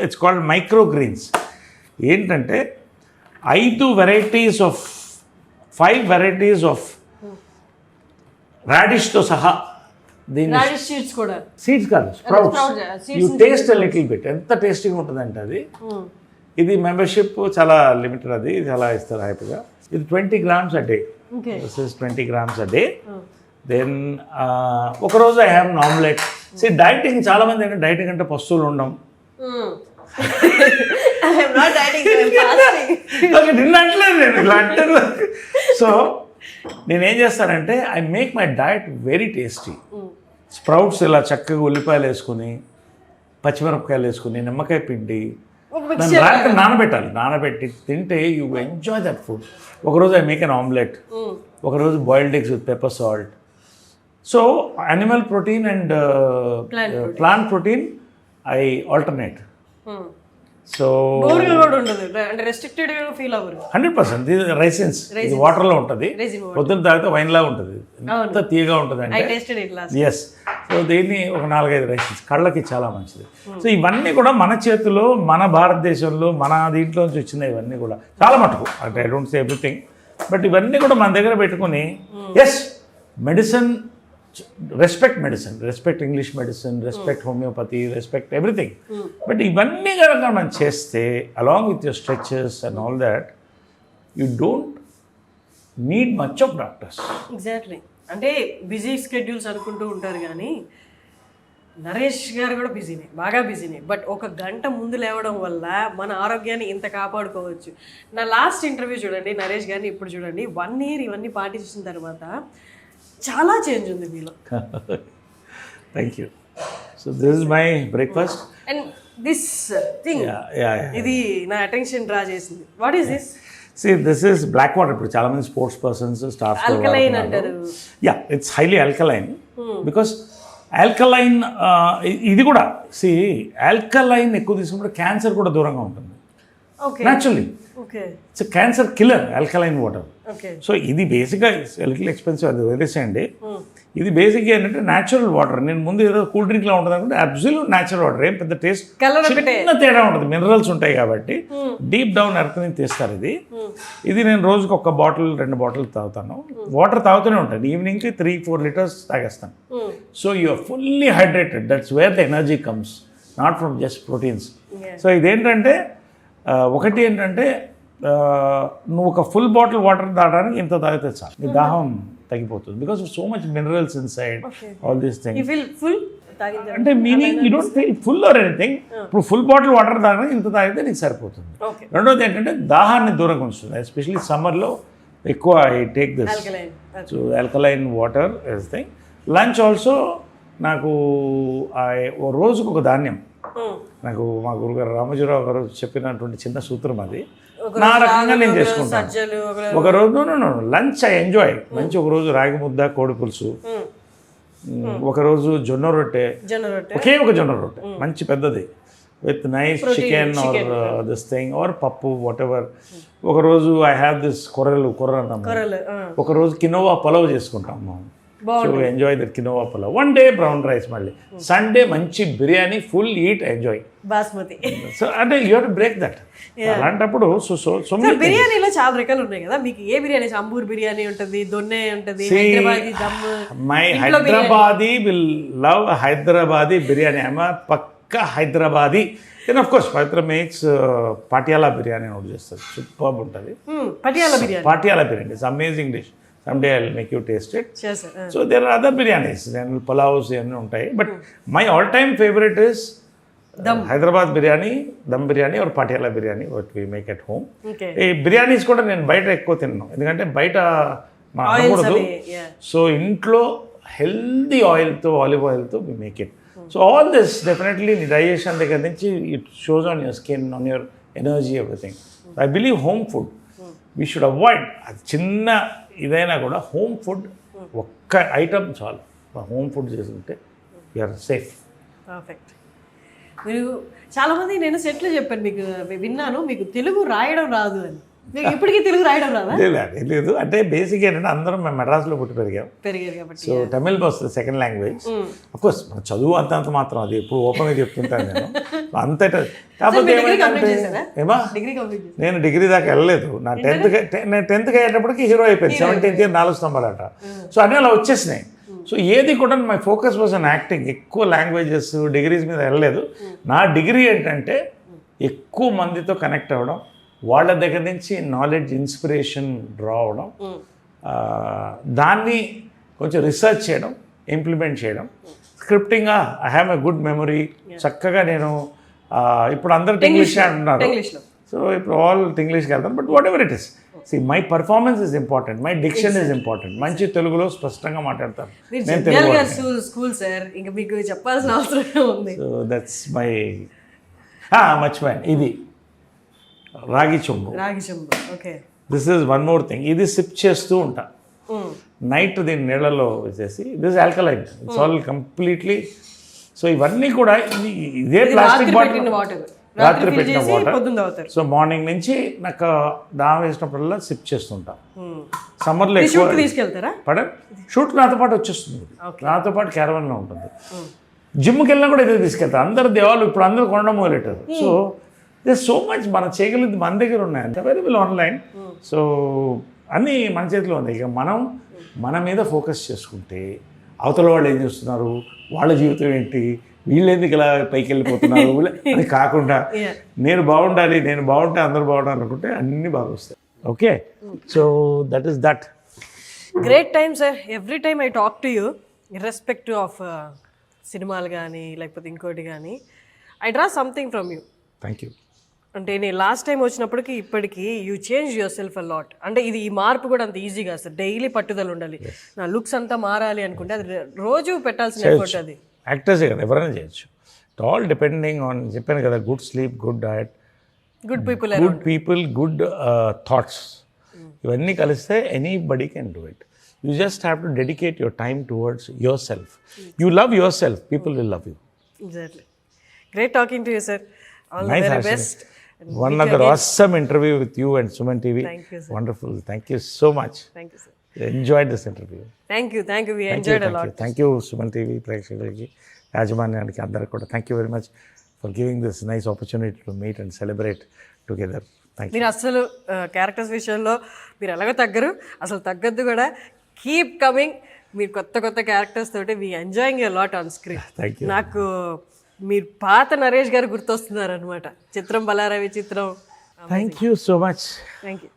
it's called microgreens. ఏంటంటే 5 varieties of 5 varieties of రాడిష్తో సహా, దీన్ని సీడ్స్ కూడా, సీడ్స్ కాదు, sprouts. You taste little bit, ఎంత టేస్టీగా ఉంటుందంటే అది. ఇది మెంబర్షిప్ చాలా లిమిటెడ్, అది చాలా ఇస్తారు హ్యాపీగా. ఇది 20 grams a day. This is 20 grams a day. Then ఒకరోజు I have omelette. See dieting, చాలామంది అంటే డైటింగ్ అంటే పస్తువులు ఉండడం. నిన్నట్లేదు నేను ఇలా అంటారు. సో నేనేం చేస్తానంటే I make my diet very tasty. Sprouts ఇలా చక్కగా ఉల్లిపాయలు వేసుకుని, పచ్చిమిరపకాయలు వేసుకుని, నిమ్మకాయ పిండి, రాత్రి నానబెట్టి తింటే యూ ఎంజాయ్ దట్ ఫుడ్. ఒకరోజు ఐ మేక్ అన్ ఆమ్లెట్, ఒకరోజు boiled eggs with pepper salt. So animal protein and plant protein I alternate. So 100% ఇది రైసిన్స్, ఇది వాటర్లో ఉంటుంది, పొద్దున్న తాగితే వైన్లా ఉంటుంది, ఎంత తీయగా ఉంటుంది అంటే. ఎస్. సో దీన్ని ఒక 4-5 రైసిన్స్ కళ్ళకి చాలా మంచిది. సో ఇవన్నీ కూడా మన చేతిలో, మన భారతదేశంలో, మన దీంట్లో నుంచి వచ్చినాయి ఇవన్నీ కూడా చాలా మటుకు. అంటే I don't say everything, but ఇవన్నీ కూడా మన దగ్గర పెట్టుకుని, yes medicine, respect medicine, respect English medicine, respect homeopathy, respect everything. But ఇవన్నీ కనుక మనం చేస్తే along with your stretches and all that, you don't need much of doctors. Exactly. అంటే బిజీ స్కెడ్యూల్స్ అనుకుంటూ ఉంటారు కానీ నరేష్ గారు కూడా బిజీనే, బాగా బిజీనే. బట్ 1 గంట ముందు లేవడం వల్ల మన ఆరోగ్యాన్ని ఇంత కాపాడుకోవచ్చు. నా లాస్ట్ ఇంటర్వ్యూ చూడండి నరేష్ గారిని, ఇప్పుడు చూడండి, 1 year ఇవన్నీ పాటించిన తర్వాత చాలా చేంజ్ ఉంది మీలో. Thank you. So this is my breakfast and this thing, ఇది నా అటెన్షన్ డ్రా చేసింది. What is this? See, this is black water. ఇప్పుడు చాలా మంది స్పోర్ట్స్ పర్సన్స్ స్టార్స్ ఆల్కలైన్ అంటారు. Yeah, it's highly alkaline because alkaline, ఇది కూడా సి ఆల్కలైన్ ఎక్కువ తీసుకుంటే క్యాన్సర్ కూడా దూరంగా ఉంటుంది naturally. It's cancer killer alkaline water. So ఇది బేసిక్గా లిటిల్ ఎక్స్పెన్సివ్, అది వదిలేసేయండి. ఇది బేసిక్గా ఏంటంటే న్యాచురల్ వాటర్. నేను ముందు ఏదో కూల్ డ్రింక్లా ఉంటుంది అనుకుంటే అబ్సల్యూట్ న్యాచురల్ వాటర్, ఏం పెద్ద టేస్ట్ చిన్న తేడా ఉంటుంది, మినరల్స్ ఉంటాయి కాబట్టి డీప్ డౌన్ ఎర్త్ నుంచి తీస్తారు. ఇది నేను రోజుకి 1 బాటిల్ 2 బాటిల్ తాగుతాను. వాటర్ తాగుతూనే ఉంటాను, ఈవినింగ్కి 3-4 liters తాగేస్తాను. So you are fully hydrated, that's where the energy comes, not from just proteins. So ఇదేంటంటే ఒకటి ఏంటంటే నువ్వు ఒక ఫుల్ బాటిల్ వాటర్ తాగడానికి ఇంత తాగితే చాలు, నీ దాహం తగ్గిపోతుంది. Because so much minerals inside, all these things. అంటే meaning you don't feel full or anything. ఇప్పుడు ఫుల్ బాటిల్ వాటర్ తాగడానికి ఇంత తాగితే నీకు సరిపోతుంది. రెండోది ఏంటంటే దాహాన్ని దూరంగా ఉంచుతుంది, ఎస్పెషలీ సమ్మర్లో ఎక్కువ I take this. So alkaline water is thing. Lunch also నాకు రోజుకు ఒక ధాన్యం. నాకు మా గురుగారు రామోజీరావు గారు చెప్పినటువంటి చిన్న సూత్రం అది, నా రకంగా నేను చేసుకుంటాను. ఒకరోజు లంచ్ ఐ ఎంజాయ్ మంచి, ఒకరోజు రాగి ముద్ద, కోడి పులుసు, ఒకరోజు జొన్న రొట్టె, ఒకే ఒక జొన్న రొట్టె మంచి పెద్దది with nice chicken or this thing or పప్పు వాట్ ఎవర్. ఒకరోజు ఐ హ్యావ్ దిస్ కొర్రన్నం, ఒకరోజు కినోవా పలావ్ చేసుకుంటాము. So enjoy that quinoa pulao. One day brown rice, మళ్ళీ సండే మంచి biryani, full eat enjoy. Basmati. So అంటే you have to break that. అలాంటప్పుడు so బిర్యానీలో చాలా రకాలు ఉన్నాయి కదా, మీకు ఏ బిర్యానీ? అంబూర్ బిర్యానీ ఉంటుంది, దొన్నె ఉంటుంది, Hyderabadi dum. My Hyderabadi will love Hyderabadi biryani. I'm పక్కా Hyderabadi. Then of course Pavitra makes Patiala biryani ఒకటి చేస్తుంది, సూపర్ ఉంటుంది. Patiala biryani it's amazing dish. Some day I will make you taste it. So there are other biryanis, pulaos ఇవన్నీ ఉంటాయి. But my all time favourite is Hyderabad biryani, dum biryani or Patiala biryani what we make at home. ఈ బిర్యానీస్ కూడా నేను బయట ఎక్కువ తిన్నాను, ఎందుకంటే బయట మనం అనకూడదు. సో ఇంట్లో హెల్దీ ఆయిల్తో, ఆలివ్ ఆయిల్తో we make it. So all this definitely digestion దగ్గర నుంచి it shows on your skin, on your energy, everything. I believe home food we should avoid. అది చిన్న ఇదైనా కూడా హోమ్ ఫుడ్ ఒక్క ఐటమ్ చాలు. హోమ్ ఫుడ్ చేసుకుంటే యూఆర్ సేఫ్. పర్ఫెక్ట్. మీరు చాలామంది, నేను సెట్లు చెప్పాను మీకు, విన్నాను మీకు తెలుగు రాయడం రాదు అని. మీకు ఇప్పటికీ తెలుగు రాయడం రాదా? లేదు, అంటే బేసిక్ ఏంటంటే అందరం మేము మెడ్రాస్లో పుట్టి పెరిగారు కాబట్టి. సో తమిళ్ వస్తుంది సెకండ్ లాంగ్వేజ్. అఫ్కోర్స్ మన చదువు అంతంత మాత్రం, అది ఎప్పుడు ఓపెన్గా చెప్తుంటాను నేను అంతటా. కాకపోతే ఏమా నేను డిగ్రీ దాకా వెళ్ళలేదు. నా నేను టెన్త్కి అయ్యేటప్పటికి హీరో అయిపోయింది. 17th year 4 స్తంభాలట. సో అన్నీ అలా వచ్చేసినాయి. సో ఏది కూడా my focus was an acting. ఎక్కువ లాంగ్వేజెస్ డిగ్రీస్ మీద వెళ్ళలేదు. నా డిగ్రీ ఏంటంటే ఎక్కువ మందితో కనెక్ట్ అవ్వడం, వాళ్ళ దగ్గర నుంచి నాలెడ్జ్, ఇన్స్పిరేషన్ డ్రా అవడం, దాన్ని కొంచెం రీసెర్చ్ చేయడం, ఇంప్లిమెంట్ చేయడం. స్క్రిప్టింగ్గా I have a good memory. చక్కగా నేను ఇప్పుడు అందరూ ఇంగ్లీష్ అంటున్నారు, సో ఇప్పుడు ఆల్ ఇంగ్లీష్కి వెళ్తాను. But whatever it is, see my performance is important, my diction is important. మంచి తెలుగులో స్పష్టంగా మాట్లాడతాను నేను తెలుగు. స్కూల్ సార్, ఇంకా మీకు చెప్పాల్సిన అవసరం ఉంది. సో దట్స్ మై మర్చిపోయాను, ఇది రాగి చెంబు. Okay. This is one more thing. ఇది సిప్ చేస్తూ ఉంటా నైట్, దీన్ని నీళ్ళలో వేసేసి. This alkaline, it's all completely. So ఇవన్నీ కూడా ఇదే ప్లాస్టిక్ బాటిల్, రాత్రి పెట్టిన వాటర్. సో మార్నింగ్ నుంచి నాకు దాహం వేసినప్పుడల్లా సిప్ చేస్తుంటా. సమ్మర్లో ఎక్కువ షూట్ నాతో పాటు వచ్చేస్తుంది, నాతో పాటు క్యారవన్లో ఉంటుంది. జిమ్కి వెళ్ళినా కూడా ఇదే తీసుకెళ్తాను. అందరు దేవాలు ఇప్పుడు అందరూ కొనడం మొదలెట్టారు. సో దిస్ సో మచ్ మనం చేయగలిగింది మన దగ్గర ఉన్నాయి, అంత అవైలబుల్ ఆన్లైన్. సో అన్నీ మన చేతిలో ఉంది. ఇక మనం మన మీద ఫోకస్ చేసుకుంటే అవతల వాళ్ళు ఏం చేస్తున్నారు, వాళ్ళ జీవితం ఏంటి, వీళ్ళు ఎందుకు ఇలా పైకి వెళ్ళిపోతున్నారు అని కాకుండా నేను బాగుండాలి, నేను బాగుంటే అందరూ బాగుండాలి అనుకుంటే అన్నీ బాగా వస్తాయి. Okay, so that is that. Great time sir. Every time I talk to you, irrespective of సినిమాలు కానీ లేకపోతే ఇంకోటి కానీ, I draw something from you. Thank you. అంటే నేను లాస్ట్ టైం వచ్చినప్పటికి ఇప్పటికి you change your self a lot. అంటే ఇది ఈ మార్పు కూడా అంత ఈజీగా సార్, డైలీ పట్టుదల ఉండాలి. నా లుక్స్ అంతా మారాలి అనుకుంటే అది రోజు పెట్టాల్సిన ఎఫర్ట్. అది యాక్టర్సే కదా, ఎవరైనా చేయొచ్చు. ఇట్ ఆల్ డిపెండింగ్ ఆన్, చెప్పాను కదా, good sleep, good diet, good people, good thoughts. ఇవన్నీ కలిస్తే anybody can do it. You just have to dedicate your time towards your self. You love your self, people will love you. Exactly. Great talking to you sir. All the very best. One other awesome interview with you and Suman TV. Thank you, sir. Wonderful. Thank you so much. Thank you, sir. Enjoyed this interview. Thank you. We enjoyed a lot. Thank you, Suman TV ప్రేక్షకులకి, యాజమాన్యానికి అందరికీ కూడా thank you very much for giving this nice opportunity to meet and celebrate together. Thank you. మీరు అసలు characters విషయంలో మీరు ఎలాగో తగ్గరు, అసలు తగ్గద్దు కూడా. Keep coming. మీరు కొత్త క్యారెక్టర్స్ తోటి we enjoying a lot on screen. Thank you. నాకు మీరు పాత నరేష్ గారు గుర్తొస్తున్నారు అనమాట. చిత్రం బలారవి చిత్రం. Thank you so much. Thank you.